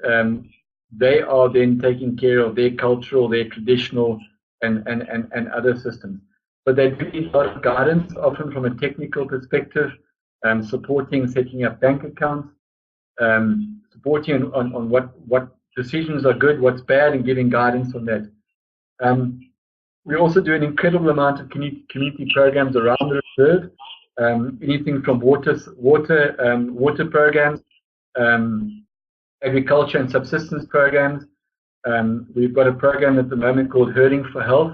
They are then taking care of their cultural, their traditional, and other systems. But they do need a lot of guidance, often from a technical perspective, supporting setting up bank accounts, supporting on what decisions are good, what's bad, and giving guidance on that. We also do an incredible amount of community programs around the reserve, anything from water programs, agriculture and subsistence programs. We've got a program at the moment called Herding for Health.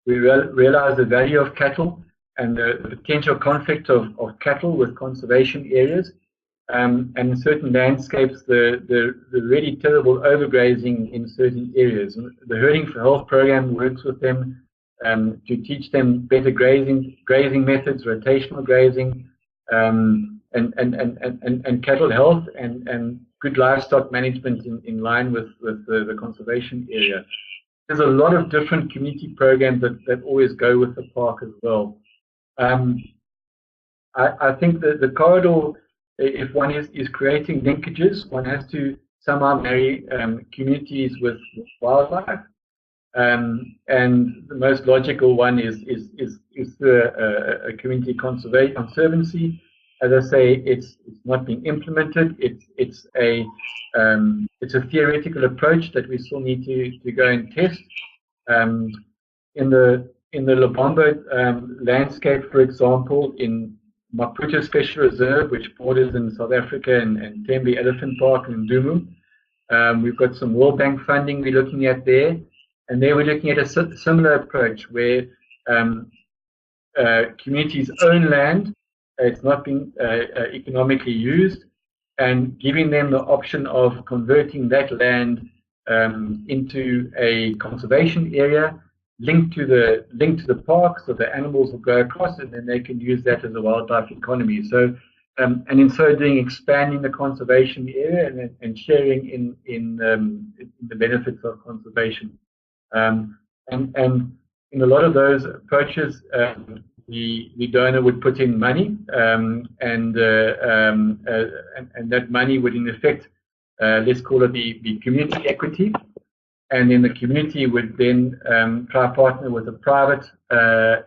We realize the value of cattle and the potential conflict of cattle with conservation areas, and in certain landscapes, the really terrible overgrazing in certain areas. The Herding for Health program works with them to teach them better grazing methods, rotational grazing, and cattle health and good livestock management in line with the conservation area. There's a lot of different community programs that always go with the park as well. I think that the corridor, if one is creating linkages, one has to somehow marry communities with wildlife. And the most logical one is a community conservancy. As I say, it's not being implemented. It's a theoretical approach that we still need to go and test. In the Lubombo landscape, for example, in Maputo Special Reserve, which borders in South Africa and Tembe Elephant Park and Ndumu, we've got some World Bank funding we're looking at there. And there we're looking at a similar approach where communities own land, it's not being economically used, and giving them the option of converting that land into a conservation area linked to the park, so the animals will go across and then they can use that as a wildlife economy. So and in so doing, expanding the conservation area and sharing in the benefits of conservation. And in a lot of those approaches, the donor would put in money, and that money would in effect, let's call it the community equity, and then the community would then try to partner with a private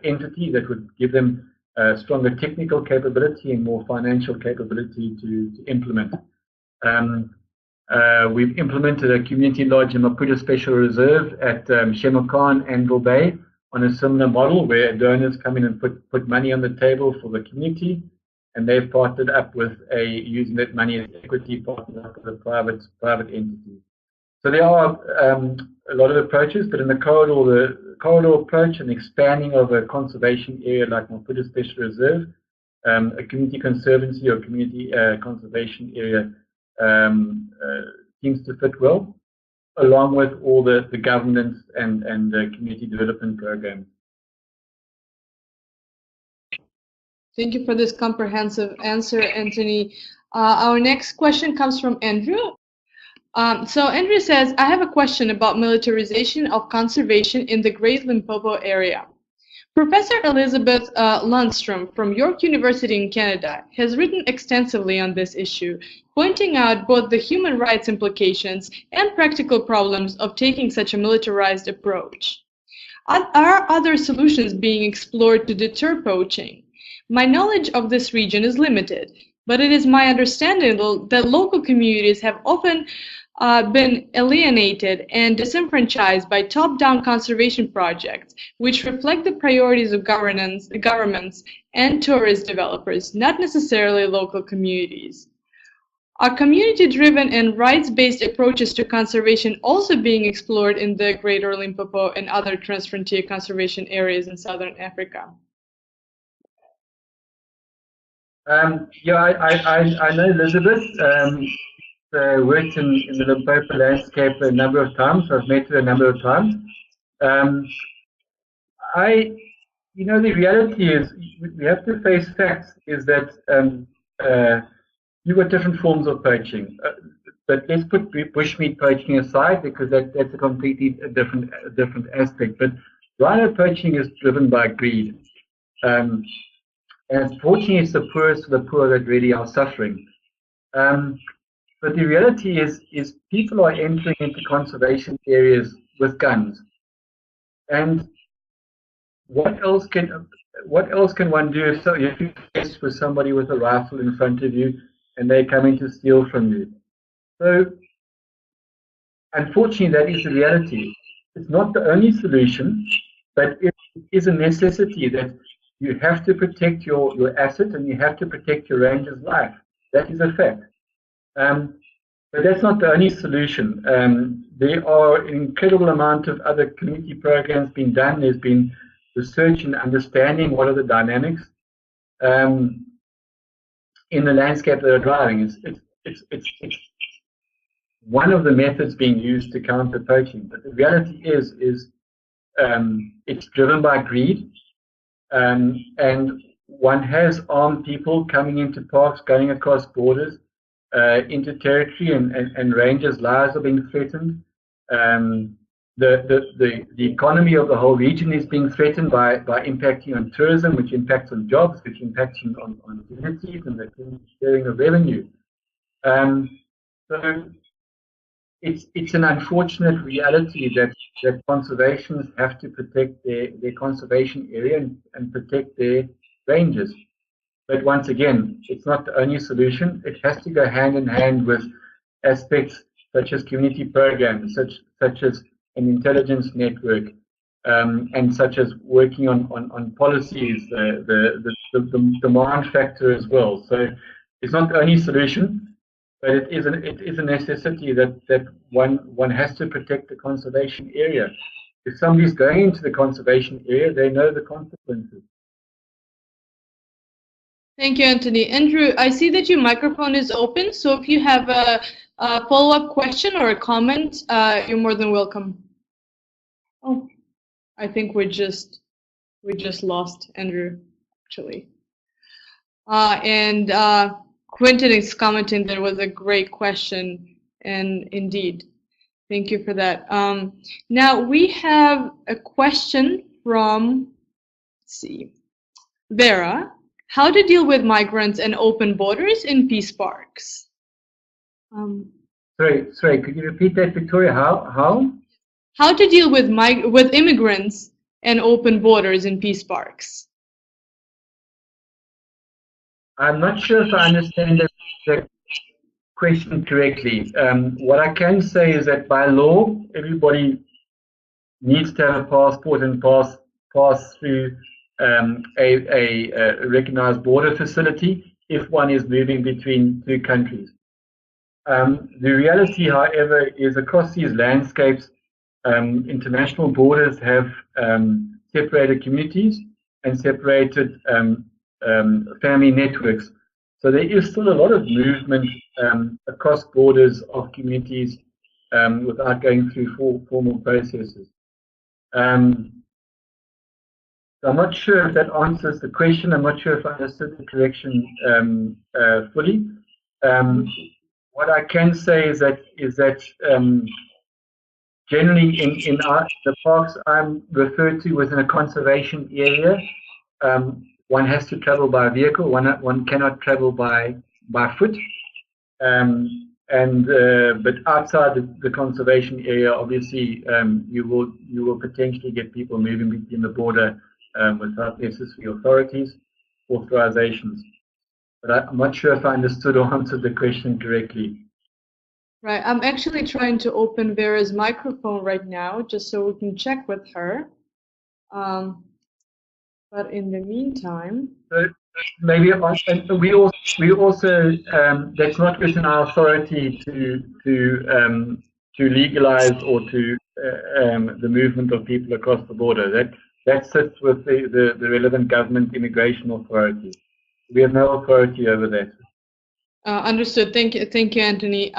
entity that would give them stronger technical capability and more financial capability to implement. We've implemented a community lodge in Maputo Special Reserve at Shemokan and Anvil Bay on a similar model where donors come in and put money on the table for the community, and they've partnered up with using that money as equity, partnered up with a private entity. So there are a lot of approaches, but in the corridor approach and expanding of a conservation area like Maputo Special Reserve, a community conservancy or community conservation area seems to fit well, along with all the governance and the community development programs. Thank you for this comprehensive answer, Anthony. Our next question comes from Andrew. So Andrew says, I have a question about militarization of conservation in the Great Limpopo area. Professor Elizabeth Lundstrom from York University in Canada has written extensively on this issue, pointing out both the human rights implications and practical problems of taking such a militarized approach. Are other solutions being explored to deter poaching? My knowledge of this region is limited, but it is my understanding that local communities have often been alienated and disenfranchised by top-down conservation projects, which reflect the priorities of governments and tourist developers, not necessarily local communities. Are community-driven and rights-based approaches to conservation also being explored in the Greater Limpopo and other transfrontier conservation areas in Southern Africa? Yeah, I know Elizabeth. Worked in the Limpopo landscape a number of times. I've met her a number of times. The reality is we have to face facts. Is that you've got different forms of poaching, but let's put bushmeat poaching aside because that's a completely different aspect. But rhino poaching is driven by greed, and unfortunately, it's the poorest of the poor that really are suffering. But the reality is people are entering into conservation areas with guns. And what else can one do if you're faced with somebody with a rifle in front of you and they're coming to steal from you? So unfortunately, that is the reality. It's not the only solution, but it is a necessity that you have to protect your asset and you have to protect your ranger's life. That is a fact. But that's not the only solution. There are an incredible amount of other community programs being done. There's been research and understanding what are the dynamics in the landscape that are driving. It's one of the methods being used to counter poaching. But the reality is it's driven by greed, and one has armed people coming into parks, going across borders, into territory, and rangers' lives are being threatened. The economy of the whole region is being threatened by impacting on tourism, which impacts on jobs, which impacts on communities and the sharing of revenue. So it's an unfortunate reality that conservationists have to protect their conservation area and protect their ranges. But once again, it's not the only solution. It has to go hand in hand with aspects such as community programs, such as an intelligence network, and such as working on policies, the demand factor as well. So it's not the only solution, but it is a necessity that one has to protect the conservation area. If somebody's going into the conservation area, they know the consequences. Thank you, Anthony. Andrew, I see that your microphone is open, so if you have a follow-up question or a comment, you're more than welcome. Oh, I think we just lost Andrew, actually. And Quentin is commenting that it was a great question, and indeed, thank you for that. Now we have a question from, let's see, Vera. How to deal with migrants and open borders in peace parks? Sorry, could you repeat that, Victoria? How? How to deal with immigrants and open borders in peace parks? I'm not sure if I understand the question correctly. What I can say is that by law, everybody needs to have a passport and pass through a recognized border facility if one is moving between two countries. The reality, however, is across these landscapes, international borders have separated communities and separated family networks. So there is still a lot of movement across borders of communities without going through formal processes. So I'm not sure if that answers the question. I'm not sure if I understood the correction fully. What I can say is that generally in the parks I'm referred to within a conservation area, one has to travel by vehicle. One cannot travel by foot. But outside the conservation area, obviously, you will potentially get people moving between the border without necessary authorizations. But I'm not sure if I understood or answered the question correctly. Right. I'm actually trying to open Vera's microphone right now, just so we can check with her. But in the meantime, so maybe we also that's not within our authority to legalize or to the movement of people across the border. That sits with the relevant government immigration authorities. We have no authority over that. Understood. Thank you, Anthony.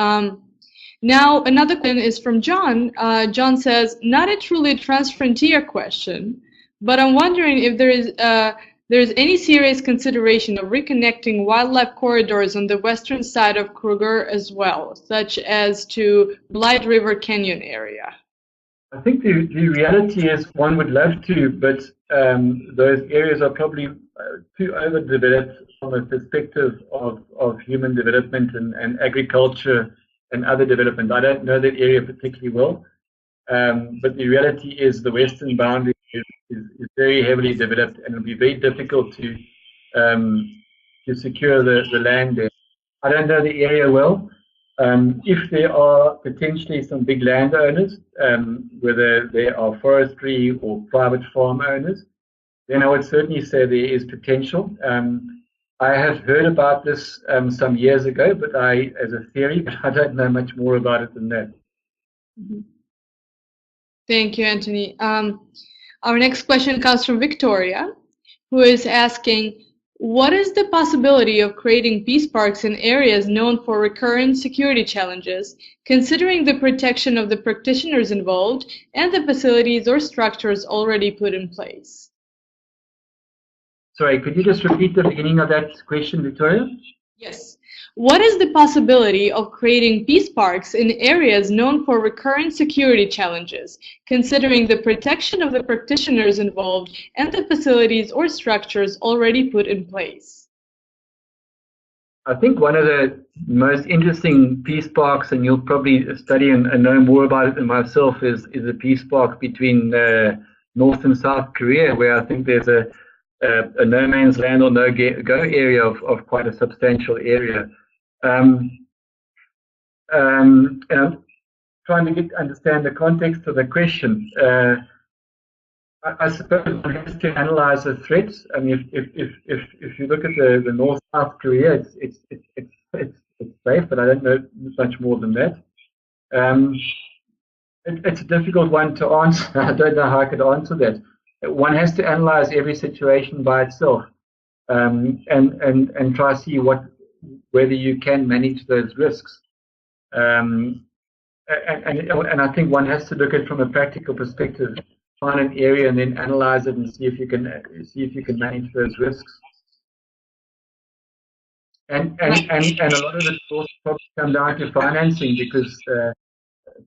Now another question is from John. John says, not a truly transfrontier question, but I'm wondering if there's any serious consideration of reconnecting wildlife corridors on the western side of Kruger as well, such as to Blight River Canyon area. I think the reality is one would love to, but those areas are probably too overdeveloped from a perspective of human development and agriculture and other development. I don't know that area particularly well, but the reality is the western boundary is very heavily developed, and it'll be very difficult to secure the land there. I don't know the area well. If there are potentially some big landowners, whether they are forestry or private farm owners, then I would certainly say there is potential. I have heard about this some years ago, but as a theory, but I don't know much more about it than that. Mm-hmm. Thank you, Anthony. Our next question comes from Victoria, who is asking, what is the possibility of creating peace parks in areas known for recurrent security challenges, considering the protection of the practitioners involved and the facilities or structures already put in place? Sorry, could you just repeat the beginning of that question, Victoria? Yes. What is the possibility of creating peace parks in areas known for recurrent security challenges, considering the protection of the practitioners involved and the facilities or structures already put in place? I think one of the most interesting peace parks, and you'll probably study and know more about it than myself, is a peace park between North and South Korea, where I think there's a no man's land or no go area of quite a substantial area. And I'm trying to understand the context of the question. I suppose one has to analyze the threats. I mean, if you look at the North-South Korea, it's safe, but I don't know much more than that. It's a difficult one to answer. I don't know how I could answer that. One has to analyze every situation by itself, and try to see whether you can manage those risks. And I think one has to look at it from a practical perspective, find an area and then analyze it and see if you can manage those risks. And a lot of it will probably come down to financing, because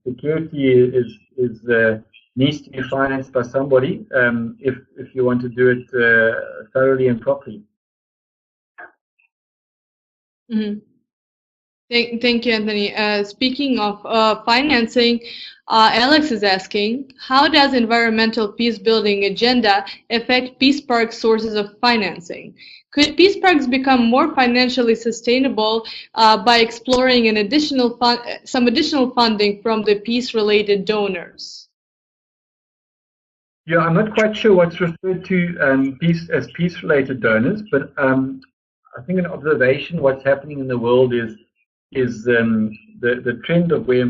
security needs to be financed by somebody if you want to do it thoroughly and properly. Mm-hmm. Thank you, Anthony. Speaking of financing, Alex is asking, how does environmental peace building agenda affect peace park sources of financing? Could peace parks become more financially sustainable by exploring some additional funding from the peace-related donors? Yeah, I'm not quite sure what's referred to peace-related donors, but I think an observation what's happening in the world is the trend of where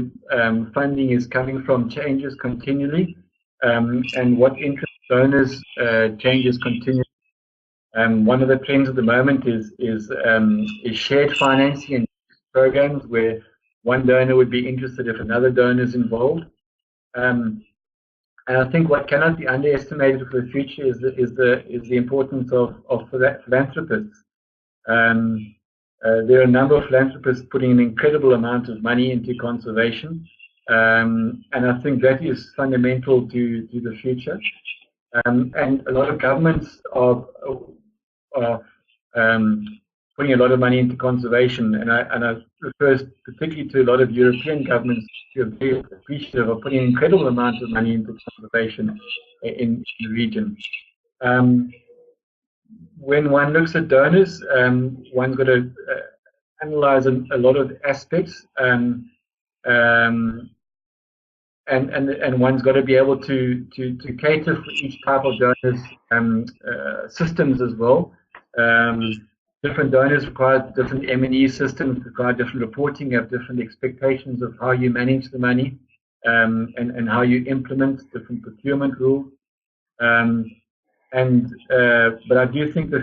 funding is coming from changes continually, and what interest donors changes continually. One of the trends at the moment is shared financing and programs where one donor would be interested if another donor is involved. And I think what cannot be underestimated for the future is the importance of philanthropists. There are a number of philanthropists putting an incredible amount of money into conservation, and I think that is fundamental to the future. And a lot of governments are putting a lot of money into conservation, and I refer particularly to a lot of European governments who are very appreciative of putting an incredible amount of money into conservation in the region. When one looks at donors, one's got to analyze a lot of aspects, and one's got to be able to cater for each type of donors systems as well. Different donors require different M&E systems, require different reporting, have different expectations of how you manage the money, and how you implement different procurement rules. But I do think a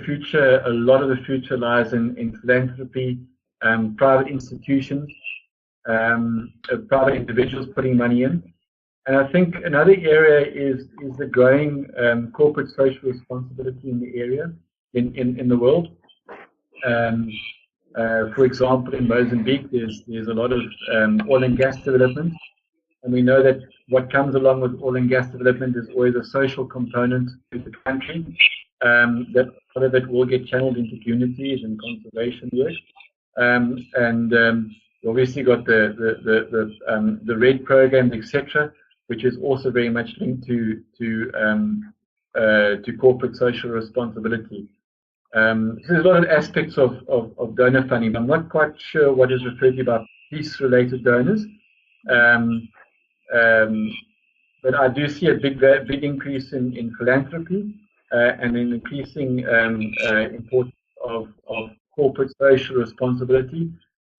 lot of the future lies in philanthropy, private institutions, private individuals putting money in. And I think another area is the growing corporate social responsibility in the area, in the world. For example, in Mozambique, there's a lot of oil and gas development, And we know that what comes along with oil and gas development is always a social component to the country. That part of it will get channeled into communities and conservation work. We obviously got the RED programs, etc., which is also very much linked to corporate social responsibility. So there's a lot of aspects of donor funding. I'm not quite sure what is referred to by peace-related donors, but I do see a big increase in philanthropy and an increasing importance of corporate social responsibility,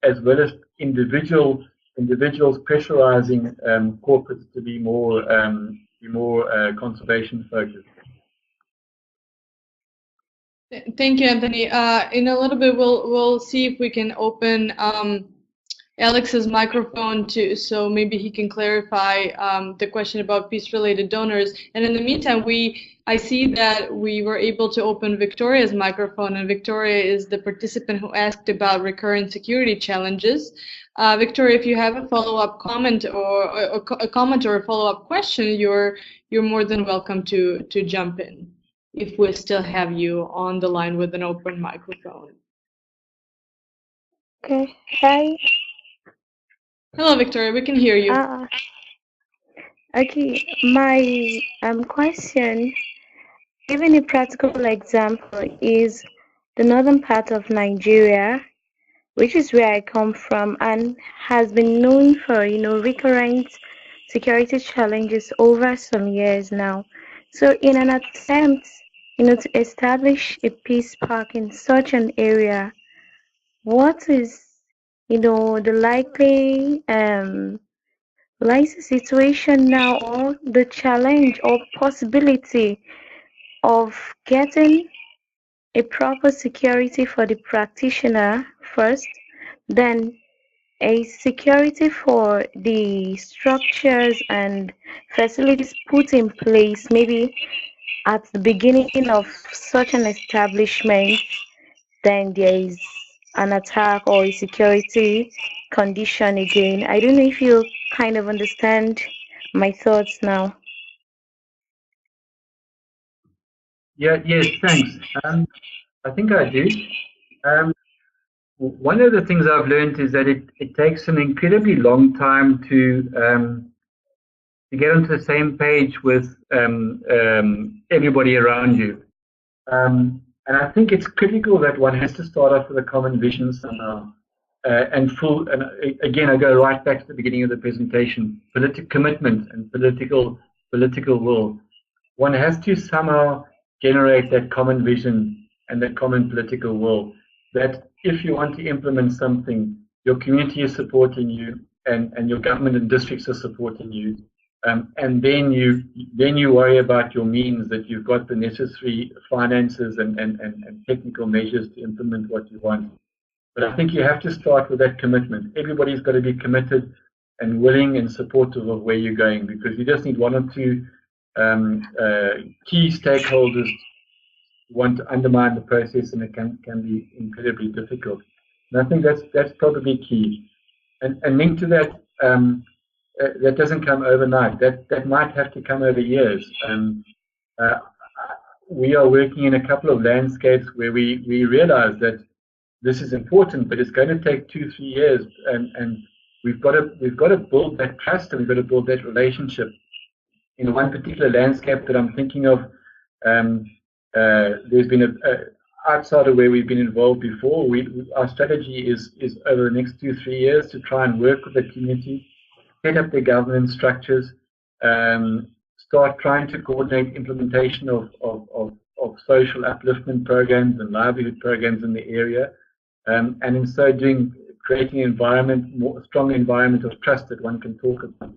as well as individuals pressurizing corporates to be more conservation focused. Thank you, Anthony. In a little bit, we'll see if we can open Alex's microphone so maybe he can clarify the question about peace-related donors. And in the meantime, I see that we were able to open Victoria's microphone, and Victoria is the participant who asked about recurrent security challenges. Victoria, if you have a follow-up comment or a comment or a follow-up question, you're more than welcome to jump in, if we still have you on the line with an open microphone. Okay. Hi. Hello, Victoria. We can hear you. Okay. My question, given a practical example, is the northern part of Nigeria, which is where I come from, and has been known for recurrent security challenges over some years now. So, in an attempt to establish a peace park in such an area, what is the likely situation now, or the challenge or possibility of getting a proper security for the practitioner first, then a security for the structures and facilities put in place maybe at the beginning of such an establishment, then there is an attack or a security condition again. I don't know if you kind of understand my thoughts now. Yes, thanks. I think I do. One of the things I've learned is that it takes an incredibly long time to get onto the same page with everybody around you. And I think it's critical that one has to start off with a common vision somehow. And again, I go right back to the beginning of the presentation: political commitment and political will. One has to somehow generate that common vision and that common political will. That if you want to implement something, your community is supporting you, and your government and districts are supporting you. And then you worry about your means, that you've got the necessary finances and technical measures to implement what you want. But I think you have to start with that commitment. Everybody's got to be committed and willing and supportive of where you're going, because you just need one or two key stakeholders who want to undermine the process, and it can be incredibly difficult. And I think that's probably key. And linked to that, that doesn't come overnight. That might have to come over years. We are working in a couple of landscapes where we realize that this is important, but it's going to take 2-3 years, and we've got to build that trust, and we've got to build that relationship. In one particular landscape that I'm thinking of, there's been outside of where we've been involved before. Our strategy is over the next 2-3 years to try and work with the community, set up their governance structures, start trying to coordinate implementation of social upliftment programs and livelihood programs in the area, and in so doing, creating a strong environment of trust that one can talk about.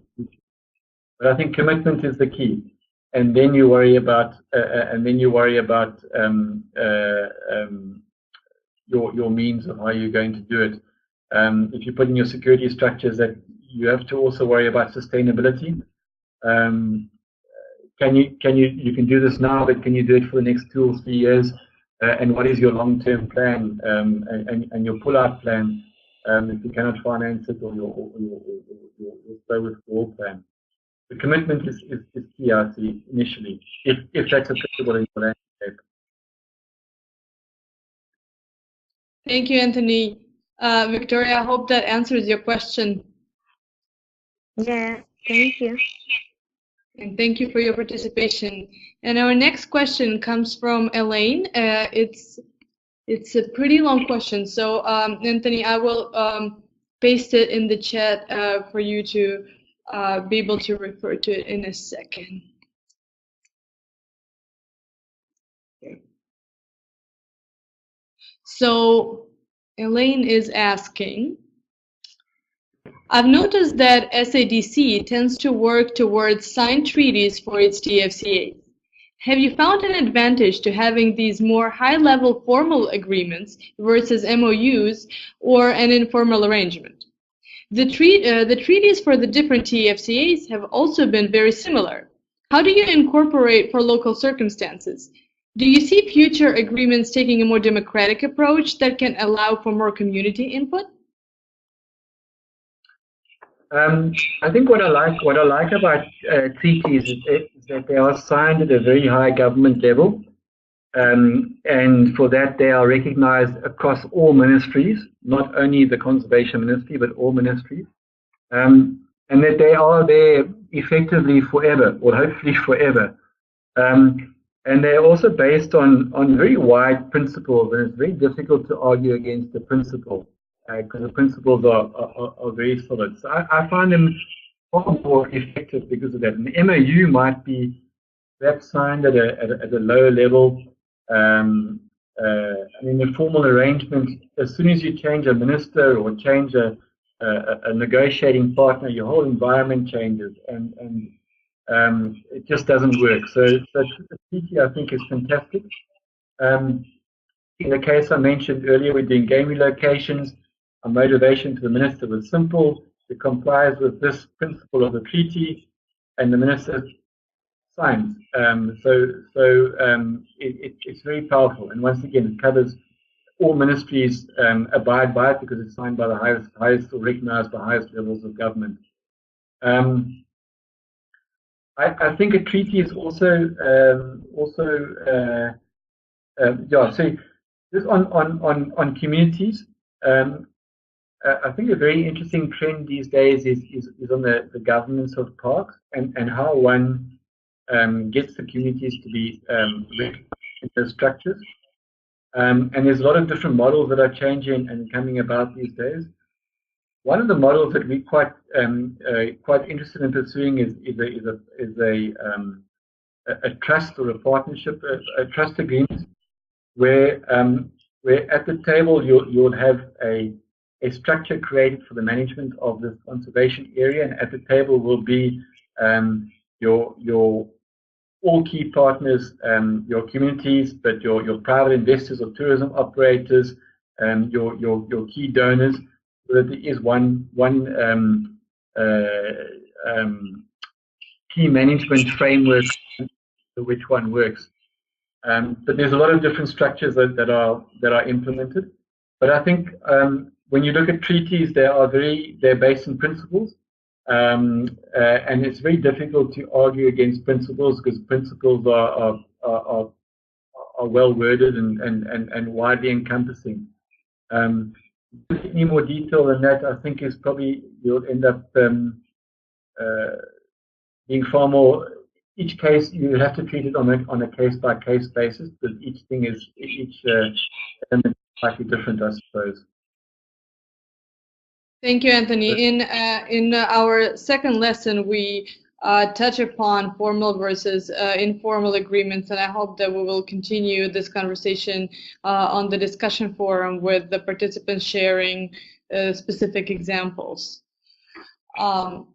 But I think commitment is the key, and then you worry about your means of how you're going to do it. If you put in your security structures, that you have to also worry about sustainability. You can do this now, but can you do it for the next 2 or 3 years? And what is your long-term plan and your pull-out plan if you cannot finance it, or your slow withdrawal plan. The commitment is key, I see, initially, if that's applicable in your landscape. Thank you, Anthony. Victoria, I hope that answers your question. Yeah, thank you. And thank you for your participation. And our next question comes from Elaine. It's a pretty long question, so Anthony, I will paste it in the chat for you to be able to refer to it in a second. Okay. So Elaine is asking, I've noticed that SADC tends to work towards signed treaties for its TFCAs. Have you found an advantage to having these more high-level formal agreements versus MOUs or an informal arrangement? The treaties for the different TFCAs have also been very similar. How do you incorporate for local circumstances? Do you see future agreements taking a more democratic approach that can allow for more community input? I think what I like about treaties is that they are signed at a very high government level, and for that they are recognized across all ministries, not only the Conservation Ministry, but all ministries, and that they are there effectively forever, or hopefully forever. And they're also based on very wide principles, and it's very difficult to argue against the principle, because the principles are very solid. So I find them far more effective because of that. An MOU might be perhaps signed at a lower level. I mean, the formal arrangement, as soon as you change a minister or change a negotiating partner, your whole environment changes, and it just doesn't work. So the treaty, I think, is fantastic. In the case I mentioned earlier, we're doing game relocations. Our motivation to the minister was simple: it complies with this principle of the treaty, and the minister signs. It's very powerful, and once again, it covers all ministries abide by it because it's signed by the highest or recognized by highest levels of government. I think a treaty is also So just on communities. I think a very interesting trend these days is on the governance of parks and how one gets the communities to be in those structures. And there's a lot of different models that are changing and coming about these days. One of the models that we're quite interested in pursuing is a trust or a partnership, a trust agreement, where at the table you'll have a structure created for the management of this conservation area, and at the table will be your all key partners, your communities, but your private investors or tourism operators, your key donors, so that there is one key management framework to which one works. But there's a lot of different structures that are implemented. But I think when you look at treaties, they're based on principles, and it's very difficult to argue against principles because principles are well worded and widely encompassing. Any more detail than that, I think, is probably you'll end up being far more. Each case you have to treat it on a case-by-case basis, because each element is slightly different, I suppose. Thank you, Anthony. In our second lesson, we touch upon formal versus informal agreements, and I hope that we will continue this conversation on the discussion forum with the participants sharing specific examples. And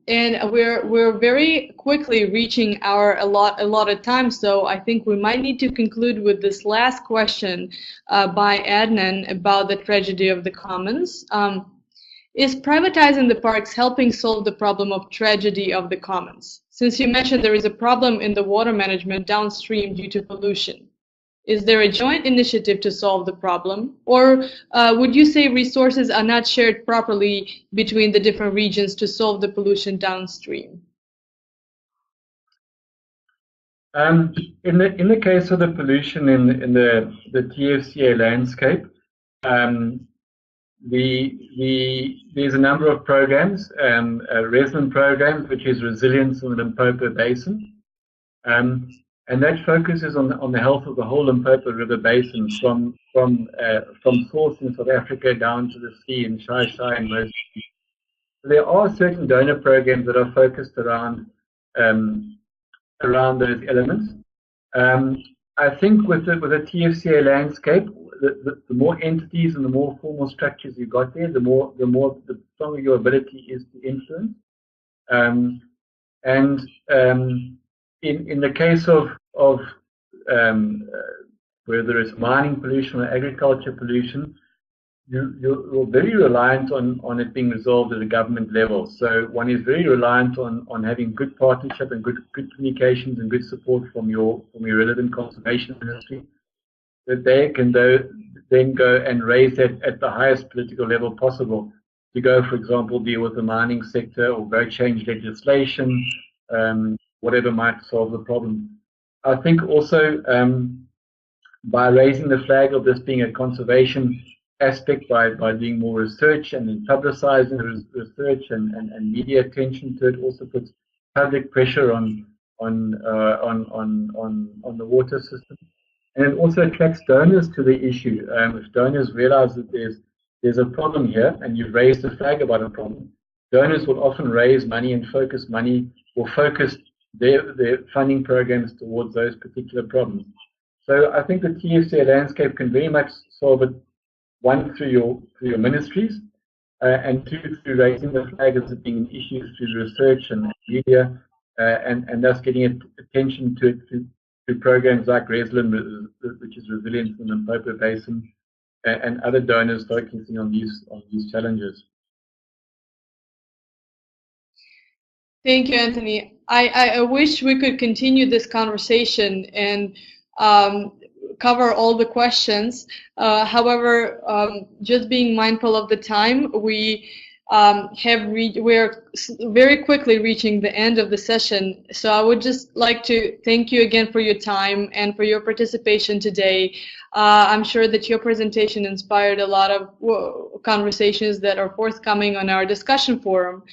we're very quickly reaching our allotted time, so I think we might need to conclude with this last question by Adnan about the tragedy of the commons. Is privatizing the parks helping solve the problem of tragedy of the commons? Since you mentioned there is a problem in the water management downstream due to pollution. Is there a joint initiative to solve the problem? Or would you say resources are not shared properly between the different regions to solve the pollution downstream? In the case of the pollution in the TFCA landscape, there's a number of programs, a resident program which is resilience in the Limpopo Basin, and that focuses on the health of the whole Limpopo River Basin from source in South Africa down to the sea in Shai and Mozambique. There are certain donor programs that are focused around those elements. I think with the TFCA landscape, the more entities and the more formal structures you got there, the stronger your ability is to influence. In the case of whether it's mining pollution or agriculture pollution, you're very reliant on it being resolved at a government level. So one is very reliant on having good partnership and good communications and good support from your relevant conservation ministry, that they can then go and raise that at the highest political level possible, to go, for example, deal with the mining sector or go change legislation, whatever might solve the problem. I think also by raising the flag of this being a conservation aspect, by doing more research and then publicizing research and media attention to it, also puts public pressure on the water system. And it also attracts donors to the issue. If donors realize that there's a problem here and you've raised a flag about a problem, donors will often raise money and focus their funding programs towards those particular problems. So I think the TFCA landscape can very much solve it, one, through your ministries, and two, through raising the flag as it being an issue through research and media, and thus getting attention to it through programs like RESLIM, which is Resilience in the Limpopo Basin, and other donors focusing on these challenges. Thank you, Anthony. I wish we could continue this conversation and cover all the questions. However, just being mindful of the time, we are very quickly reaching the end of the session. So I would just like to thank you again for your time and for your participation today. I'm sure that your presentation inspired a lot of conversations that are forthcoming on our discussion forum.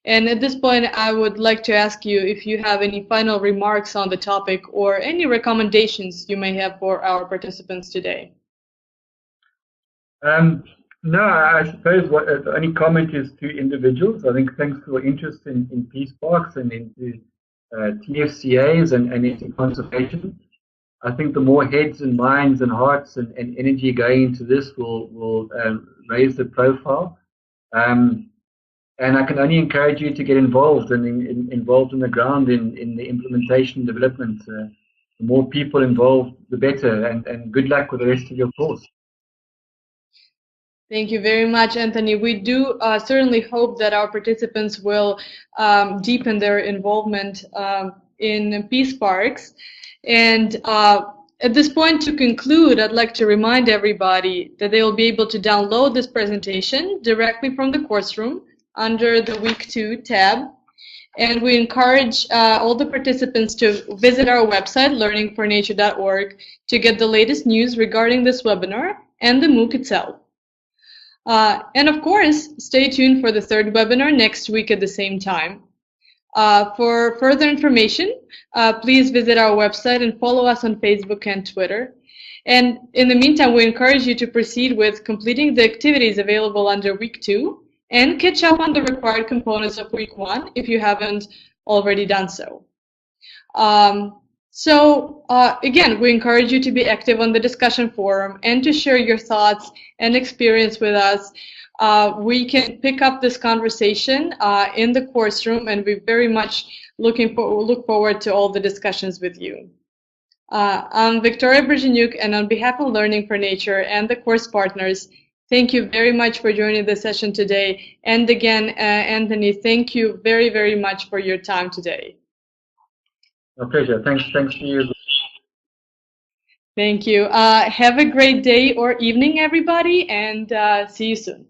And at this point, I would like to ask you if you have any final remarks on the topic or any recommendations you may have for our participants today. No, I suppose the only comment is to individuals. I think thanks for your interest in peace parks and into TFCAs and into conservation. I think the more heads and minds and hearts and energy going into this will raise the profile. And I can only encourage you to get involved and involved on the ground in the implementation development. The more people involved, the better. And good luck with the rest of your course. Thank you very much, Anthony. We do certainly hope that our participants will deepen their involvement in peace parks. And at this point, to conclude, I'd like to remind everybody that they will be able to download this presentation directly from the course room under the Week 2 tab. And we encourage all the participants to visit our website, learningfornature.org, to get the latest news regarding this webinar and the MOOC itself. And of course, stay tuned for the third webinar next week at the same time. For further information, please visit our website and follow us on Facebook and Twitter. And in the meantime, we encourage you to proceed with completing the activities available under Week 2 and catch up on the required components of Week 1 if you haven't already done so. Again, we encourage you to be active on the discussion forum and to share your thoughts and experience with us. We can pick up this conversation in the course room, and we very much look forward to all the discussions with you. I'm Victoria Brzezinuk, and on behalf of Learning for Nature and the course partners, thank you very much for joining the session today. And again, Anthony, thank you very, very much for your time today. My pleasure. Thanks to you. Thank you. Have a great day or evening, everybody, and see you soon.